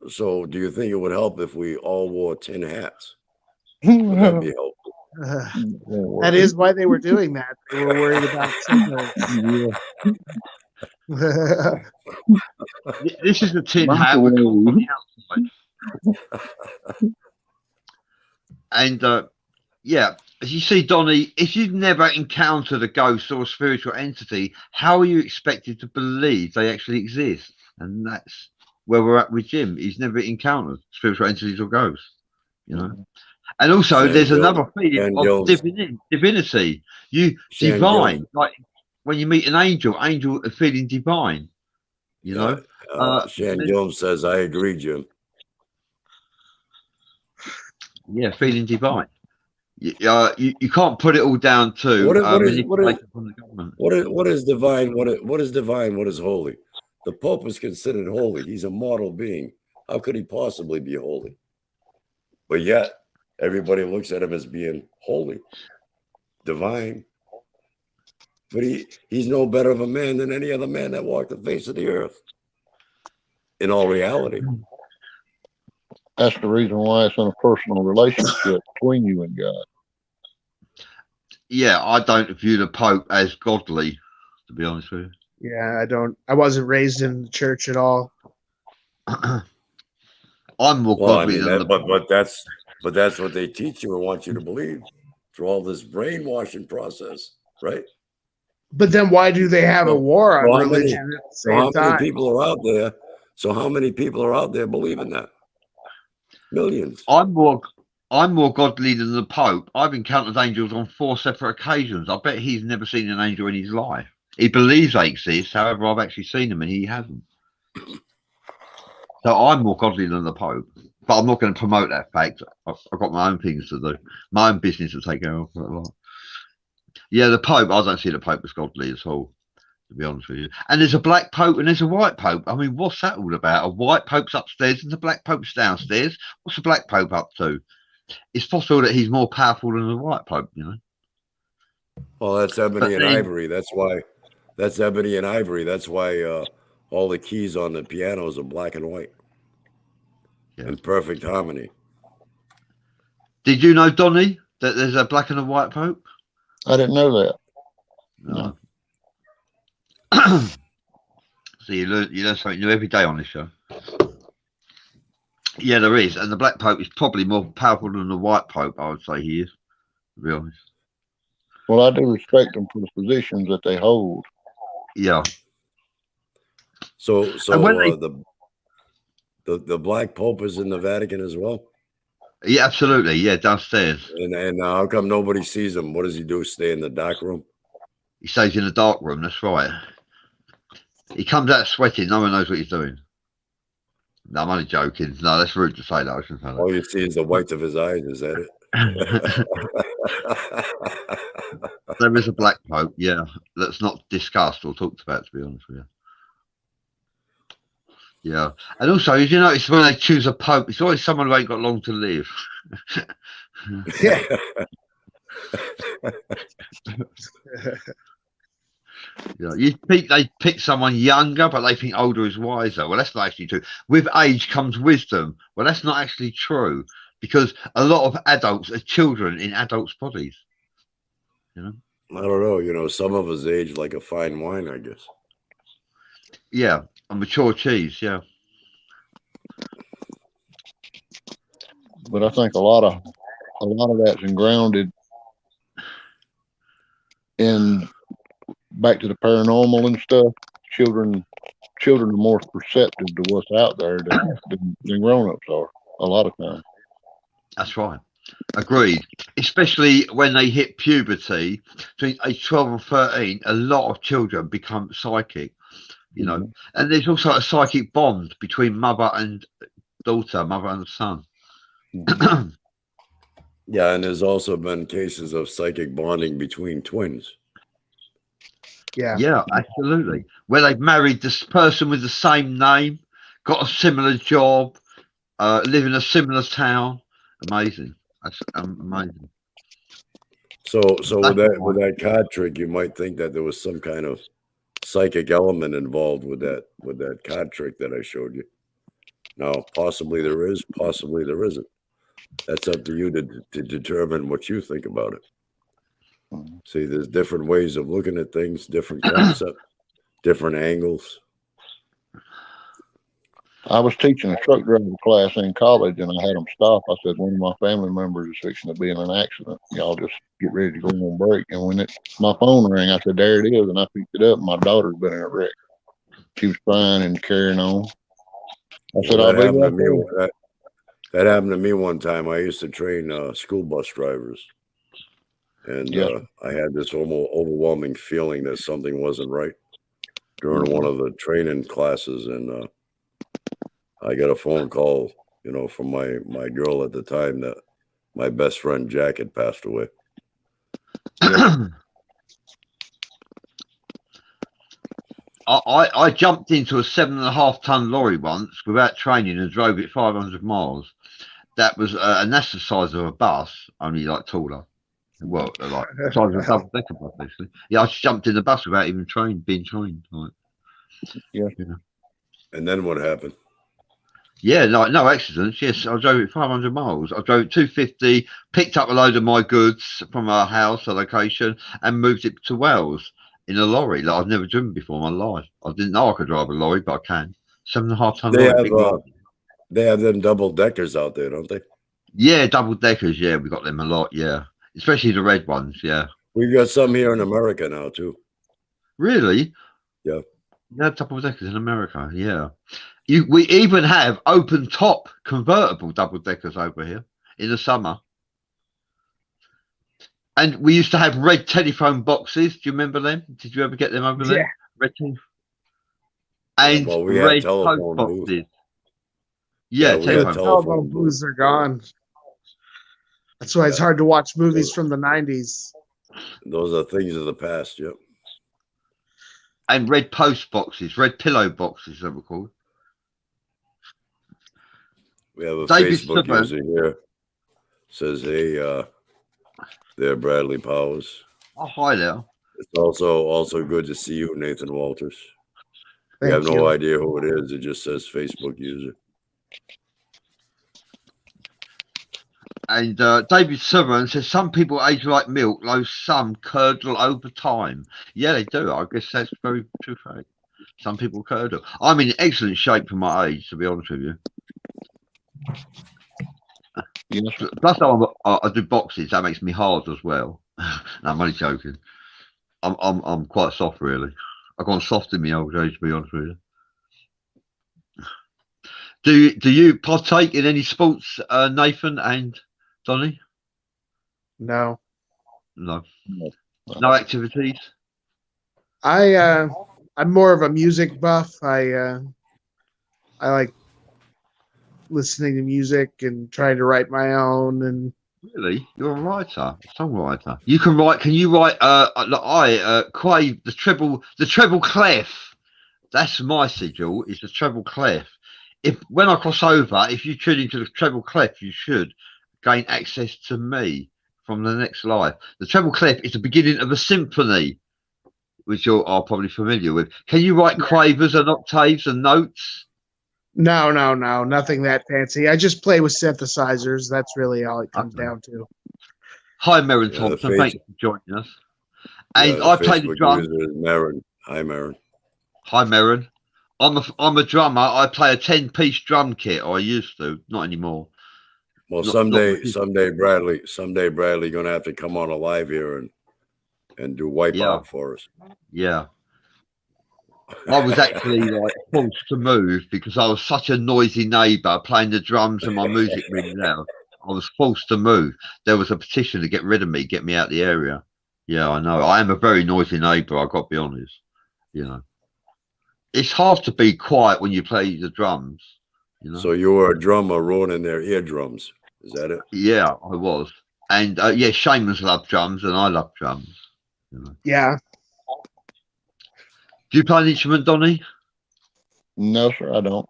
So do you think it would help if we all wore tin hats? Would that be helpful? That is why they were doing that. They were worried about signals. Yeah. This is a tin hat with on the outside. And yeah, as you see, Donnie, if you've never encountered a ghost or a spiritual entity, how are you expected to believe they actually exist? And that's where we're at with Jim. He's never encountered spiritual entities or ghosts, you know. And also, Shan there's Gills- another feeling Shan of Gills. divinity. You Shan divine, Gills. like when you meet an angel are feeling divine. You know, Shan Gilms says, I agree, Jim. yeah, feeling divine. You can't put it all down to What is manipulation from the government. what is divine? What is divine? What is holy? The Pope is considered holy. He's a mortal being. How could he possibly be holy? But yet, everybody looks at him as being holy, divine. But he's no better of a man than any other man that walked the face of the earth. In all reality. That's the reason why it's in a personal relationship between you and God. Yeah, I don't view the Pope as godly, to be honest with Yeah, I wasn't raised in the church at all. you. I'm more Well, I godly mean than that, the but that's what they teach you and want you to believe through all this brainwashing process, right? But then why do they have a So, war on so how many, religion at the so how same many time? people are out there? So how many people are out there believing that? Millions. I'm more godly than the Pope. I've encountered angels on 4 separate occasions. I bet he's never seen an angel in his life. He believes they exist, however, I've actually seen them and he hasn't. So I'm more godly than the Pope. But I'm not going to promote that fact. I've got my own things to do, my own business to take care of. Yeah, the Pope, I don't see the Pope as godly at all, to be honest with you. And there's a black Pope and there's a white Pope. I mean, what's that all about? A white Pope's upstairs and the black Pope's downstairs. What's the black Pope up to? It's possible that he's more powerful than the white Pope, you know. Well, that's ebony But and then- ivory. That's ebony and ivory. That's why all the keys on the pianos are black and white. Yeah. In perfect harmony. Did you know, Donny, that there's a black and a white Pope? I didn't know that. No. So you learn something new every day on this show. Yeah, there is, and the black Pope is probably more powerful than the white Pope. I would say he is, to be honest. Well, I do respect them for the positions that they hold. Yeah, So And when they- the black pope is in the Vatican as well. yeah, absolutely. Yeah, downstairs. And how come nobody sees him? What does he do? Stay in the dark room? He stays in the dark room. That's right. He comes out sweating. No one knows what he's doing. No, I'm only joking. No, that's rude to say that. I shouldn't say that. All you see is the whites of his eyes. Is that it? There is a black Pope. Yeah, that's not discussed or talked about, to be honest with you. Yeah, and also, did you notice when they choose a Pope, it's always someone who ain't got long to live. Yeah. Yeah, they pick someone younger, but they think older is wiser. Well, that's not actually true. With age comes wisdom. Well, that's not actually true because a lot of adults are children in adults' bodies. You know. I don't know. You know, some of us age like a fine wine, I guess. Yeah, a mature cheese. Yeah. But I think a lot of that's grounded in back to the paranormal and stuff. Children are more perceptive to what's out there than grown-ups are a lot of times. That's right. Agreed. Especially when they hit puberty, between age 12 and 13, a lot of children become psychic, you know. And there's also a psychic bond between mother and daughter, mother and son. Yeah, and there's also been cases of psychic bonding between twins. Yeah. Yeah, absolutely. Where they've married this person with the same name, got a similar job, live in a similar town. Amazing. That's amazing. So with that card trick, you might think that there was some kind of psychic element involved with that card trick that I showed you. Now, possibly there is, possibly there isn't. That's up to you to determine what you think about it. See, there's different ways of looking at things, different concepts, different angles. I was teaching a truck driver class in college, and I had them stop. I said, one of my family members is fixing to be in an accident. Y'all just get ready to go on break. And when my phone rang, I said, there it is. And I picked it up, and my daughter's been in a wreck. She was crying and carrying on. I said, Well, I'll that, be happened right to me, there. that happened to me one time. I used to train school bus drivers. And Yeah. I had this overwhelming feeling that something wasn't right during one of the training classes. And I got a phone call, you know, from my girl at the time that my best friend Jack had passed away. I jumped into a 7.5-ton lorry once without training and drove it 500 miles. That was and that's the size of a bus, only like taller. Well, like the size of a double-decker bus, basically. Yeah, I just jumped in the bus without even being trained. Like, Yeah. And then what happened? yeah, like no accidents. Yes, I drove it 500 miles. I drove it 250, picked up a load of my goods from our house, a location, and moved it to Wales in a lorry. Like I've never driven before in my life. I didn't know I could drive a lorry, but I can. 7.5-ton They lorry. have Big lorry. They have them double deckers out there, don't they? Yeah, double deckers. Yeah, we got them a lot. Yeah, especially the red ones. Yeah. We've got some here in America now too. Really? Yeah. Yeah, double deckers in America. Yeah. We even have open top convertible double deckers over here in the summer. And we used to have red telephone boxes. Do you remember them? Did you ever get them over there? Yeah. Red and well, we had red telephone post booths. boxes. Yeah, we had telephone. Telephone booths are gone. That's why it's hard to watch movies from the 90s. Those are things of the past. Yep. And red post boxes, red pillow boxes, they were called. We have a David Facebook Silver. user here. Says, hey, there, Bradley Powers. Oh, hi there. It's also good to see you, Nathan Walters. We Thank have you. no idea who it is. It just says Facebook user. And David Sutherland says some people age like milk, though some curdle over time. Yeah, they do. I guess that's very true. Some people curdle. I'm in excellent shape for my age, to be honest with you. Yes. Plus, I do boxes. That makes me hard as well. No, I'm only joking. I'm quite soft, really. I've gone soft in my old age, to be honest with you. Do you partake in any sports, Nathan and Donny? No. No. No activities? I'm more of a music buff. I like listening to music and trying to write my own. And Really? You're a writer, songwriter. You can write. Can you write? Quave the treble clef. That's my sigil. Is the treble clef. When I cross over, if you tune into the treble clef, you should gain access to me from the next life. The treble clef is the beginning of a symphony, which you are probably familiar with. Can you write quavers and octaves and notes? no, nothing that fancy. I just play with synthesizers. That's really all it comes down to. Hi, Marin Yeah, Thompson. Thank you for joining us. And Yeah, I the play the Facebook drums. user is Marin. Hi, Marin. Hi, Marin. I'm a drummer. I play a 10-piece drum kit, or I used to, not anymore. Well, Not someday, Bradley gonna have to come on alive here and do Wipeout for us. Yeah. I was actually like forced to move because I was such a noisy neighbour playing the drums and my music really loud. I was forced to move. There was a petition to get rid of me, get me out the area. Yeah, I know. I am a very noisy neighbour, I've got to be honest. You know. It's hard to be quiet when you play the drums. You know? So you were a drummer ruining their eardrums. Is that it? Yeah, I was. And yeah, shamans love drums and I love drums. You know. Yeah. Do you play an instrument, Donny? No, sir, I don't.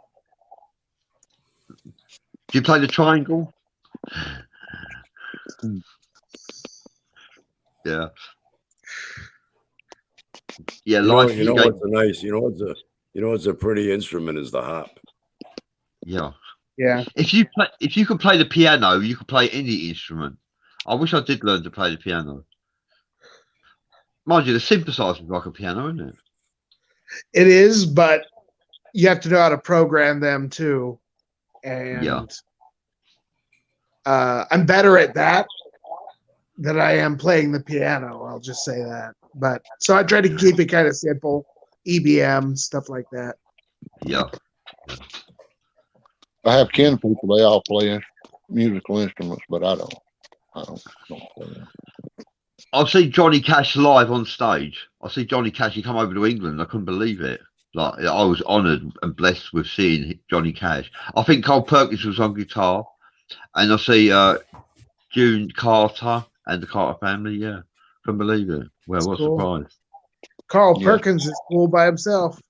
Do you play the triangle? Yeah. Yeah, life. You know what's a pretty instrument is the harp. Yeah. Yeah. If you can play the piano, you can play any instrument. I wish I did learn to play the piano. Mind you, the synthesizer is like a piano, isn't it? It is, but you have to know how to program them too. And Yeah. I'm better at that than I am playing the piano. I'll just say that. But so I try to keep it kind of simple, EBM, stuff like that. Yeah. I have kin people, they all play musical instruments, but I don't play them. I've seen Johnny Cash live on stage. I see Johnny Cash. He come over to England. I couldn't believe it. Like I was honoured and blessed with seeing Johnny Cash. I think Cole Perkins was on guitar, and I see June Carter and the Carter family. Yeah, couldn't believe it. Well, That's what a cool. surprise. Carl Yeah. Perkins is cool by himself.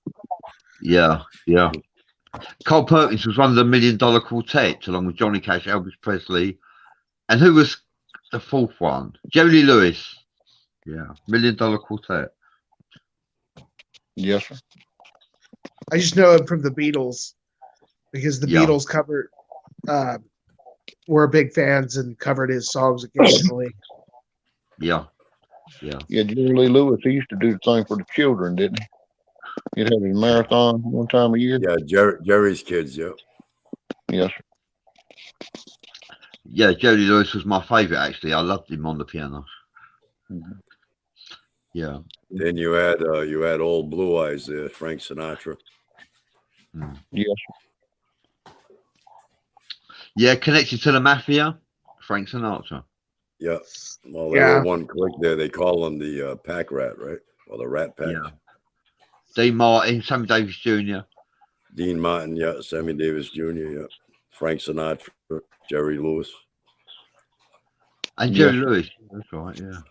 Yeah, yeah. Cole Perkins was one of the $1 Million Quartet, along with Johnny Cash, Elvis Presley, and who was the fourth one? Jerry Lee Lewis. Yeah, $1 Million Quartet. Yes, sir. I just know him from the Beatles because the Yeah. Beatles covered were big fans and covered his songs occasionally. Yeah, yeah. Yeah, Jerry Lee Lewis, he used to do the thing for the children, didn't he? He'd have his marathon one time a year. Yeah, Jerry's kids. Yeah. Yes, Yeah, Jerry Lewis was my favourite actually. I loved him on the piano. Mhm. Yeah. Then you had old Blue Eyes there, Frank Sinatra. yes, Yeah, connected to the mafia, Frank Sinatra. Yeah. Well, they Yeah. were one click there. They call him the Pack Rat, right? Or the Rat Pack. Yeah. Dean Martin, Sammy Davis Jr. Dean Martin, yeah. Sammy Davis Jr., yeah. Frank Sinatra, Jerry Lewis. And Yes, Jerry sir. Lewis. That's right, yeah.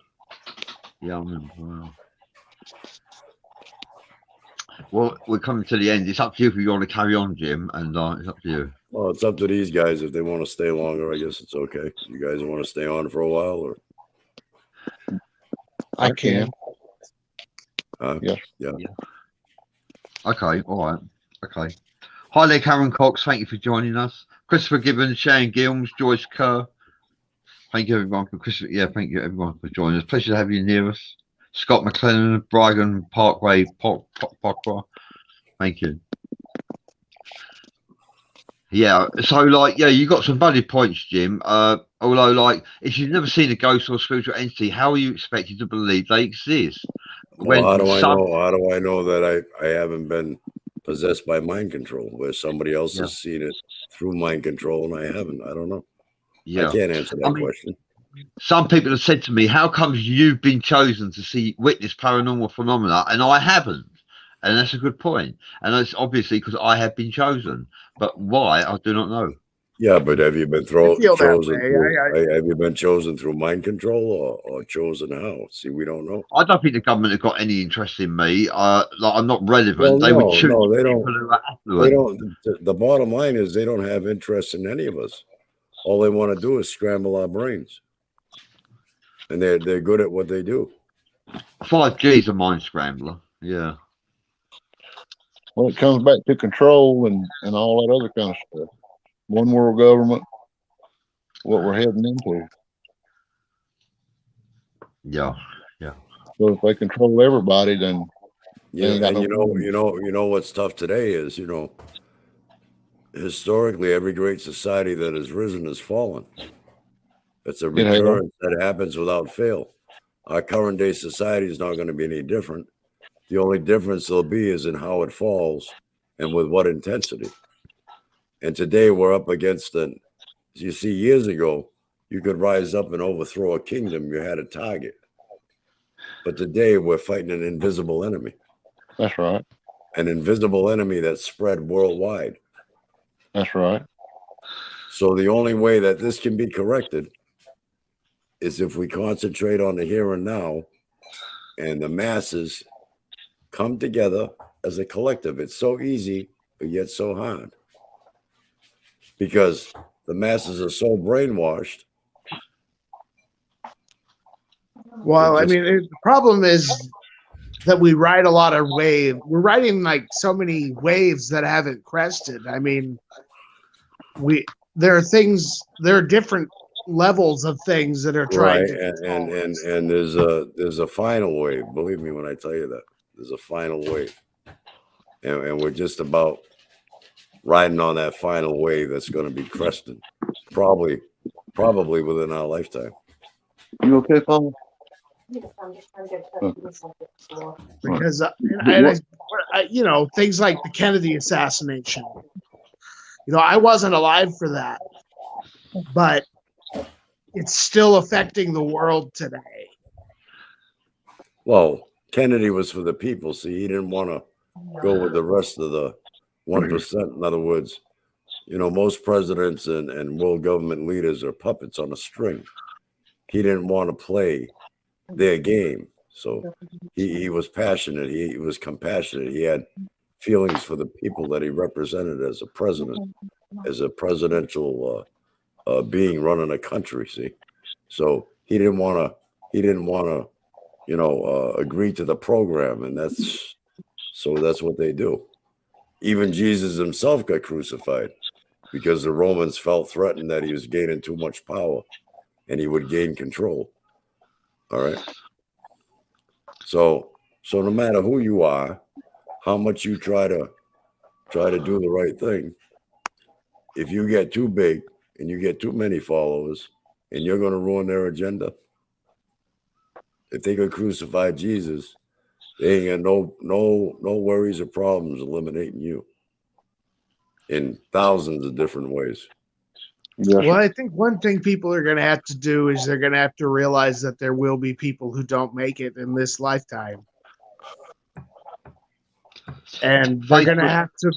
Yeah, I remember. Wow. Well, we're coming to the end. It's up to you if you want to carry on, Jim, and it's up to you. Well, it's up to these guys if they want to stay longer. I guess it's okay. You guys want to stay on for a while, or I can. Yes. yeah. Okay, all right. Okay. Hi there, Karen Cox. Thank you for joining us. Christopher Gibbons, Shane Gilms, Joyce Kerr. Thank you, everyone, for Christopher. Yeah, thank you, everyone, for joining us. Pleasure to have you near us. Scott McLennan, Brighton Parkway, Parkway. Thank you. Yeah, so like, yeah, you got some valid points, Jim. Although, like, if you've never seen a ghost or spiritual entity, how are you expected to believe they exist? Well, how do I know? How do I know that I haven't been possessed by mind control, where somebody else has seen it through mind control and I haven't? I don't know. Yeah, I can't answer that question. Some people have said to me, "How comes you've been chosen to witness paranormal phenomena and I haven't?" And that's a good point. And it's obviously because I have been chosen, but why I do not know. Yeah, but have you been feel that chosen? way. Have you been chosen through mind control or chosen how? See, we don't know. I don't think the government have got any interest in me. Like, I'm not relevant. Well, They would choose no, they people don't. who are They affluent. don't. The bottom line is they don't have interest in any of us. All they want to do is scramble our brains, and they're good at what they do. 5G is a mind scrambler. Yeah. Well, it comes back to control and all that other kind of stuff. One world government, what we're heading into. Yeah. So if they control everybody, then Yeah, ain't got and no you know what's tough today is, historically every great society that has risen has fallen. It's a It has. recurrence that happens without fail. Our current day society is not going to be any different. The only difference there'll be is in how it falls and with what intensity. And today we're up against it. You see, years ago, you could rise up and overthrow a kingdom. You had a target. But today we're fighting an invisible enemy. That's right. An invisible enemy that's spread worldwide. That's right. So the only way that this can be corrected is if we concentrate on the here and now and the masses come together as a collective. It's so easy, but yet so hard. Because the masses are so brainwashed. Well, I mean, the problem is that we ride a lot of wave. We're riding like so many waves that haven't crested. I mean, there are different levels of things that are trying to and there's a final wave. Believe me when I tell you that. There's a final wave. And we're just about riding on that final wave that's going to be crested. Probably within our lifetime. You okay, Paul? because things like the Kennedy assassination. I wasn't alive for that, but it's still affecting the world today. Well, Kennedy was for the people. See, he didn't want to go with the rest of the 1%. In other words, most presidents and world government leaders are puppets on a string. He didn't want to play their game. So he was passionate. He was compassionate. He had feelings for the people that he represented as a president, as a presidential being running a country. See, so he didn't want to, agree to the program, and that's what they do. Even Jesus himself got crucified because the Romans felt threatened that he was gaining too much power, and he would gain control. All right. So no matter who you are, how much you try to do the right thing, if you get too big and you get too many followers, and you're going to ruin their agenda. If they could crucify Jesus, they ain't got no worries or problems eliminating you in thousands of different ways. Yes, Well, sir. I think one thing people are going to have to do is they're going to have to realize that there will be people who don't make it in this lifetime. And they're going to have to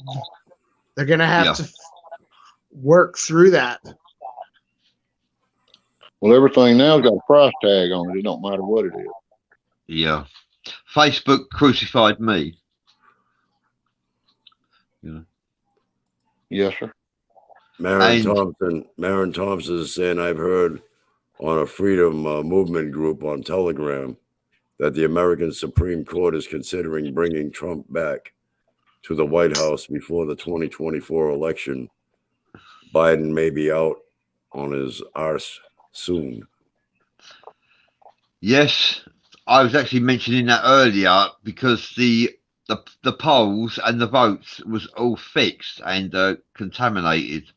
work through that. Well, everything now's got a price tag on it. It don't matter what it is. Yeah. Facebook crucified me. Yeah. Yes, sir. Marin Thompson is saying, I've heard on a freedom movement group on Telegram that the American Supreme Court is considering bringing Trump back to the White House before the 2024 election. Biden may be out on his arse soon. Yes, I was actually mentioning that earlier because the polls and the votes was all fixed and contaminated.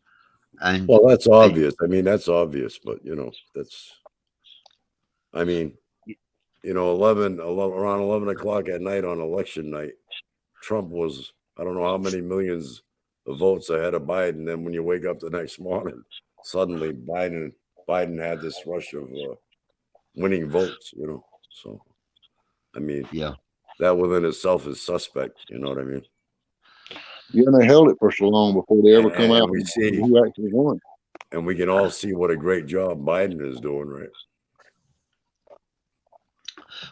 And Well, that's obvious. I mean, that's obvious, but around 11 o'clock at night on election night, Trump was, I don't know how many millions of votes ahead of Biden. Then when you wake up the next morning, suddenly Biden had this rush of winning votes, So, yeah, that within itself is suspect. You know what I mean? Yeah, and they held it for so long before they ever come And out we and see- who actually won. And we can all see what a great job Biden is doing, right?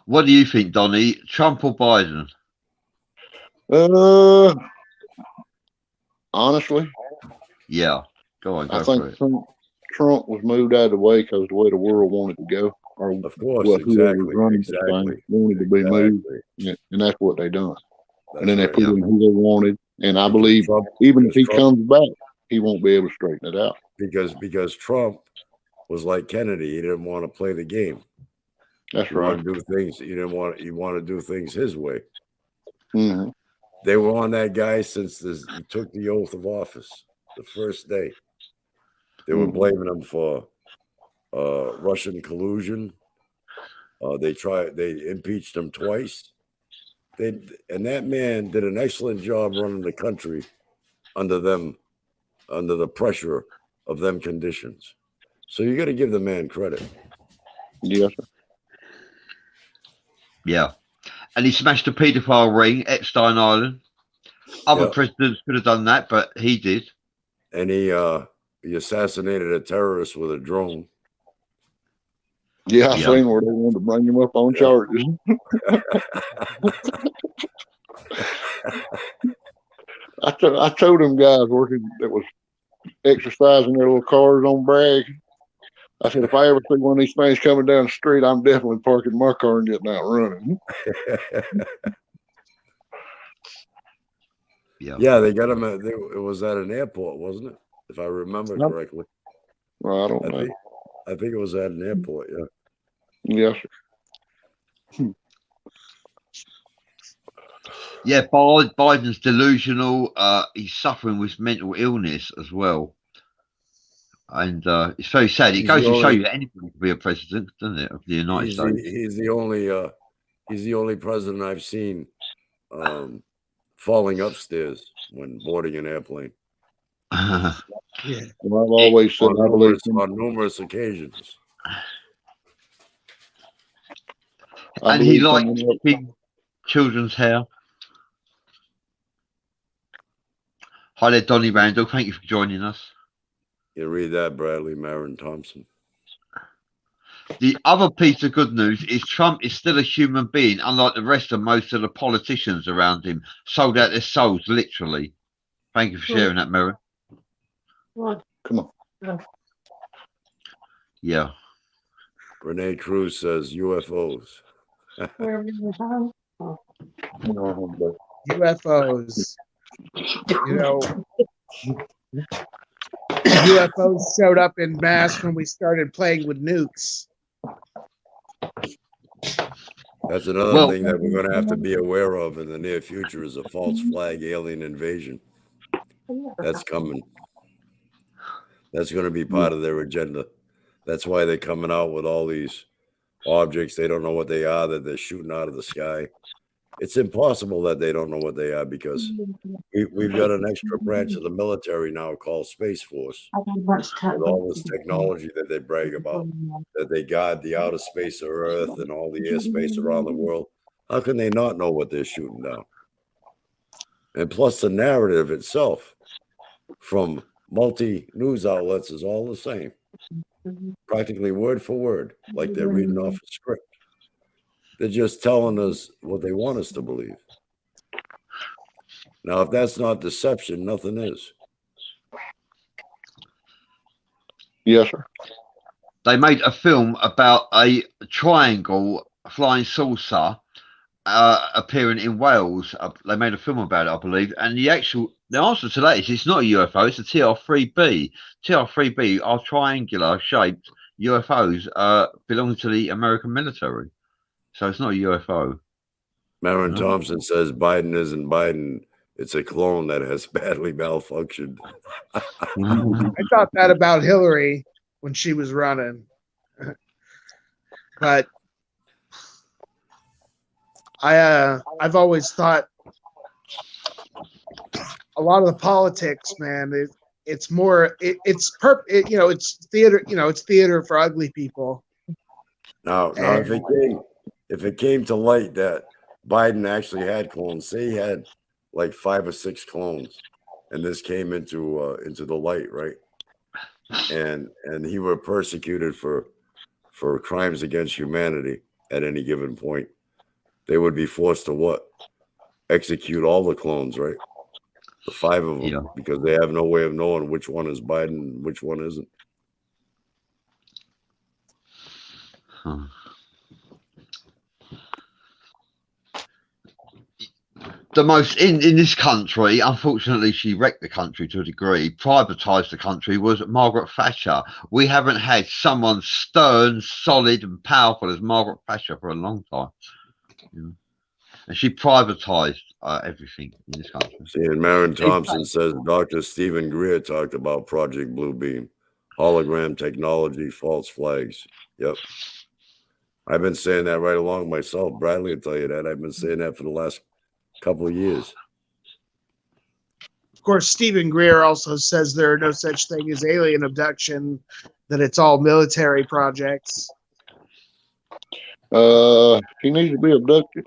what do you think, Donnie? Trump or Biden? Honestly, Yeah, go on, I go for think it. Trump was moved out of the way because the way the world wanted to go, or Of course, whoever was running the thing wanted to be moved, and that's what they done. And then they put in who they wanted, and I believe even if he comes back, he won't be able to straighten it out. Because Trump was like Kennedy. He didn't want to play the game. That's He right. wanted to do things. He wanted to do things his way. Mm-hmm. They were on that guy since he took the oath of office the first day. They were blaming him for Russian collusion. They impeached him twice. And that man did an excellent job running the country under the pressure of them conditions. So you got to give the man credit. Yes, sir. Yeah. And he smashed the paedophile ring, Epstein Island. Other Yeah. presidents could have done that, but he did. And he assassinated a terrorist with a drone. Yeah, I Yeah. seen where they wanted to bring him up on charges. I told them guys working that was exercising their little cars on Bragg. I said, if I ever see one of these things coming down the street, I'm definitely parking my car and getting out running. Yeah, they got him. It was at an airport, wasn't it? If I remember correctly. Well, I don't know. I think it was at an airport. Yeah. Yes, sir. Yeah, Biden's delusional. He's suffering with mental illness as well. And it's very sad. It goes to show you that anybody can be a president, doesn't it, of the United States? He's the only president I've seen falling upstairs when boarding an airplane. Yeah. Well, I've always said I believe on numerous occasions. And he liked keeping children's hair. Hi there, Donnie Randall. Thank you for joining us. You read that, Bradley Marin Thompson. The other piece of good news is Trump is still a human being, unlike the rest of most of the politicians around him. Sold out their souls, literally. Thank you for sharing that, Mary. Come on. Yeah. Renee Cruz says UFOs. UFOs. UFOs showed up in mass when we started playing with nukes. That's another thing that we're going to have to be aware of in the near future is a false flag alien invasion. That's coming. That's going to be part of their agenda. That's why they're coming out with all these objects. They don't know what they are that they're shooting out of the sky. It's impossible that they don't know what they are because we've got an extra branch of the military now called Space Force with all this technology that they brag about, that they guard the outer space of Earth and all the airspace around the world. How can they not know what they're shooting down? And plus the narrative itself from multi-news outlets is all the same, practically word for word, like they're reading off a script. They're just telling us what they want us to believe. Now, if that's not deception, nothing is. Yes, sir. They made a film about a triangle flying saucer appearing in Wales. They made a film about it, I believe. And the answer to that is it's not a UFO, it's a TR-3B. TR-3B are triangular shaped UFOs belonging to the American military. So it's not a UFO. Marin Thompson says Biden isn't Biden. It's a clone that has badly malfunctioned. I thought that about Hillary when she was running. But I've always thought a lot of the politics, man, it's theater, it's theater for ugly people. Now if it came to light that Biden actually had clones, say he had like 5 or 6 clones, and this came into the light, right? And he were persecuted for crimes against humanity at any given point, they would be forced to what? Execute all the clones, right? The 5 of them, because they have no way of knowing which one is Biden and which one isn't. Huh. The most in this country, unfortunately, she wrecked the country to a degree, privatized the country, was Margaret Thatcher. We haven't had someone stern, solid, and powerful as Margaret Thatcher for a long time. And she privatized everything in this country. See, and Marin Thompson says Dr. Stephen Greer talked about Project Bluebeam, hologram technology, false flags. Yep. I've been saying that right along myself. Bradley will tell you that. I've been saying that for the last couple of years. Of course, Stephen Greer also says there are no such thing as alien abduction, that it's all military projects. He needs to be abducted.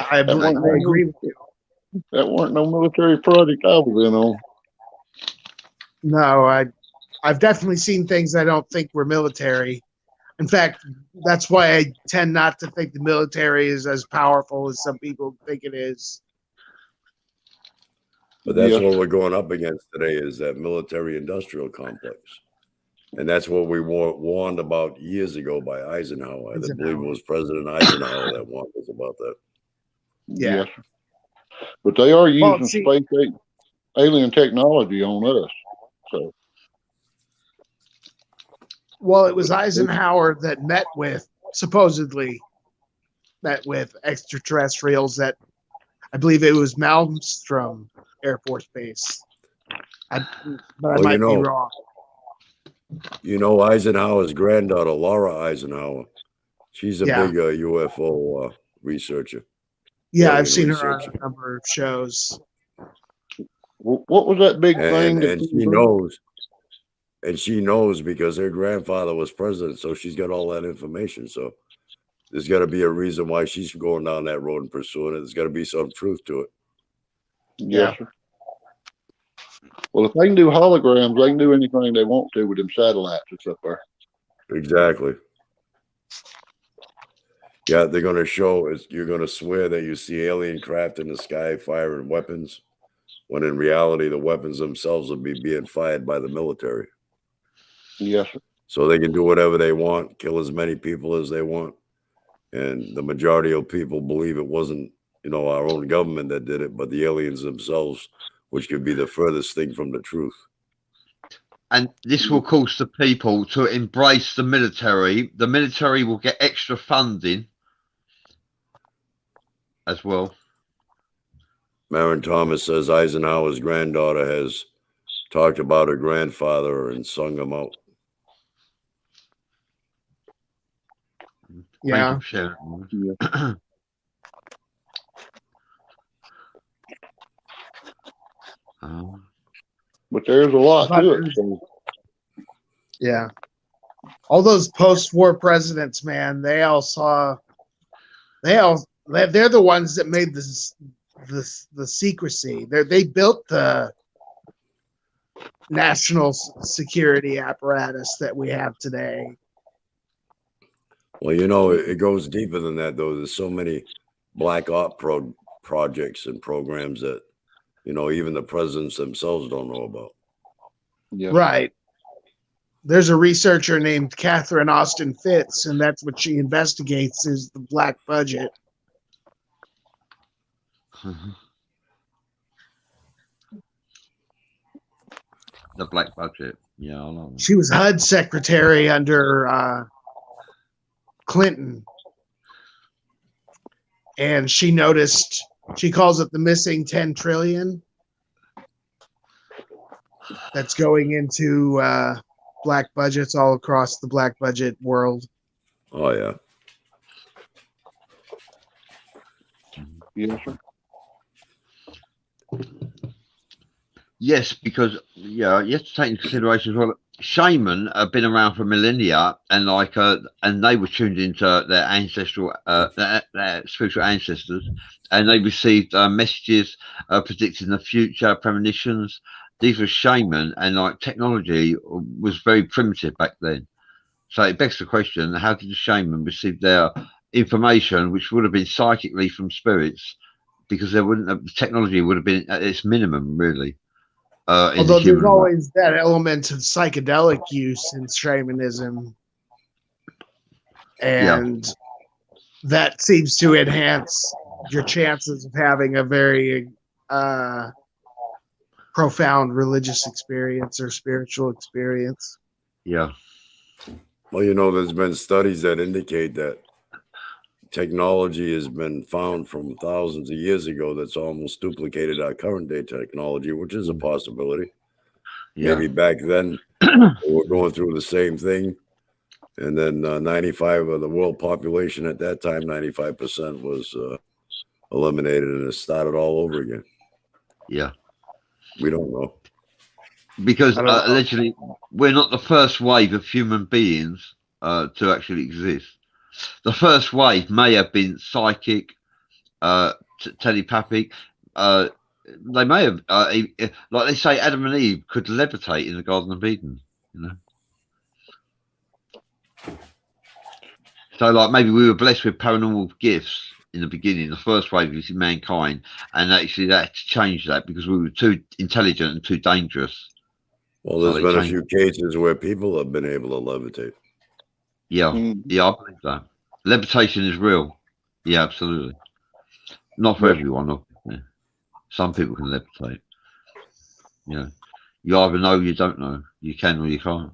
I agree with you. That weren't no military project I was in on. No, I've definitely seen things I don't think were military. In fact, that's why I tend not to think the military is as powerful as some people think it is. But that's what we're going up against today, is that military-industrial complex. And that's what we warned about years ago by Eisenhower. I believe it was President Eisenhower that warned us about that. Yeah. Yes. But they are using space alien technology on us. So. Well, it was Eisenhower that supposedly met with extraterrestrials at, I believe it was Malmstrom Air Force Base. But I might be wrong. You know Eisenhower's granddaughter, Laura Eisenhower. She's a big UFO researcher. Yeah, I've seen her on a number of shows. What was that big thing? And she knows. And she knows because her grandfather was president, so she's got all that information. So there's got to be a reason why she's going down that road and pursuing it. There's got to be some truth to it. Yes, sir. Well, if they can do holograms, they can do anything they want to with them satellites that's up there. Exactly. Yeah, they're going to show it. You're going to swear that you see alien craft in the sky firing weapons, when in reality, the weapons themselves will be being fired by the military. Yes, sir. So they can do whatever they want, kill as many people as they want. And the majority of people believe it wasn't, our own government that did it, but the aliens themselves, which could be the furthest thing from the truth. And this will cause the people to embrace the military. The military will get extra funding as well. Marin Thomas says Eisenhower's granddaughter has talked about her grandfather and sung him out. Thank Yeah. you for sharing. Yeah. But there's a lot But to it. there's- So, Yeah. All those post-war presidents, man, they're the ones that made the secrecy. They built the national security apparatus that we have today. Well, you know, it goes deeper than that, though. There's so many black op projects and programs that, you know, even the presidents themselves don't know about. yeah. Right. There's a researcher named Catherine Austin Fitts, and that's what she investigates is the black budget. The black budget. Yeah, I know. She was HUD secretary under Clinton. And she noticed, she calls it the missing 10 trillion that's going into black budgets all across the black budget world. Oh, yeah. Yes, sir. Yes, because you have to take into consideration as well. Shaman have been around for millennia, and and they were tuned into their ancestral, their spiritual ancestors, and they received messages predicting the future, premonitions. These were shaman, and technology was very primitive back then. So it begs the question: how did the shaman receive their information, which would have been psychically from spirits, because the technology would have been at its minimum, really. Although there's always that element of psychedelic use in shamanism, and that seems to enhance your chances of having a very profound religious experience or spiritual experience. Yeah. Well, you know, there's been studies that indicate that technology has been found from thousands of years ago that's almost duplicated our current day technology, which is a possibility. Yeah. Maybe back then we were going through the same thing. And then 95 of the world population at that time, 95% was eliminated, and it started all over again. Yeah. We don't know. Because allegedly, we're not the first wave of human beings to actually exist. The first wave may have been psychic, telepathic. They may have, like they say, Adam and Eve could levitate in the Garden of Eden. You know. So, maybe we were blessed with paranormal gifts in the beginning. The first wave was mankind, and actually that changed that because we were too intelligent and too dangerous. Well, there's been a few cases where people have been able to levitate. Yeah, yeah, I believe that. Levitation is real. Yeah, absolutely. Not for everyone, obviously. Some people can levitate. Yeah. You either know or you don't know. You can or you can't.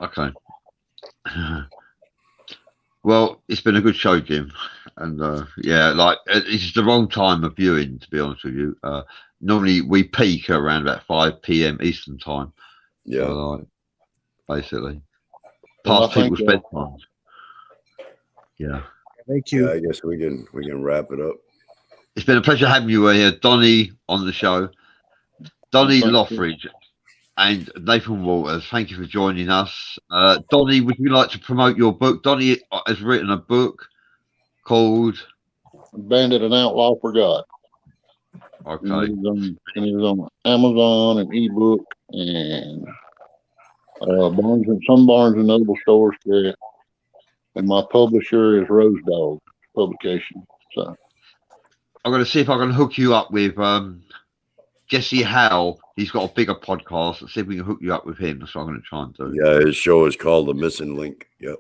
Okay. Well, it's been a good show, Jim. And it's the wrong time of viewing, to be honest with you. Normally we peak around about 5 p.m. Eastern time. Yeah. So, basically. Well, Past people's bedtime. Yeah. Thank you. Yeah, I guess we can wrap it up. It's been a pleasure having you here, Donnie, on the show. Donnie Lothridge and Nathan Waters, thank you for joining us. Donnie, would you like to promote your book? Donnie has written a book called Bandit and Outlaw Forgot. Okay. And it is on Amazon and ebook and Barnes and Noble stores carry it. And my publisher is Rose Dog Publication. So I'm going to see if I can hook you up with Jesse Howell. He's got a bigger podcast. Let's see if we can hook you up with him. That's what I'm going to try and do. Yeah, his show is called The Missing Link. Yep.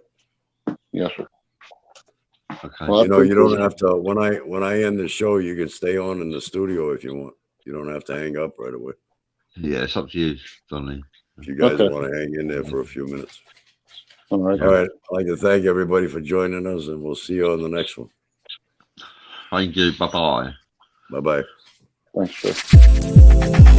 Yes, sir. Okay. Well, You know, you don't have to. When I end the show, you can stay on in the studio if you want. You don't have to hang up right away. Yeah, it's up to you, Donnie. If you guys want to hang in there for a few minutes. All right. All right. I'd like to thank everybody for joining us, and we'll see you on the next one. Thank you. Bye-bye. Bye-bye. Thanks, sir.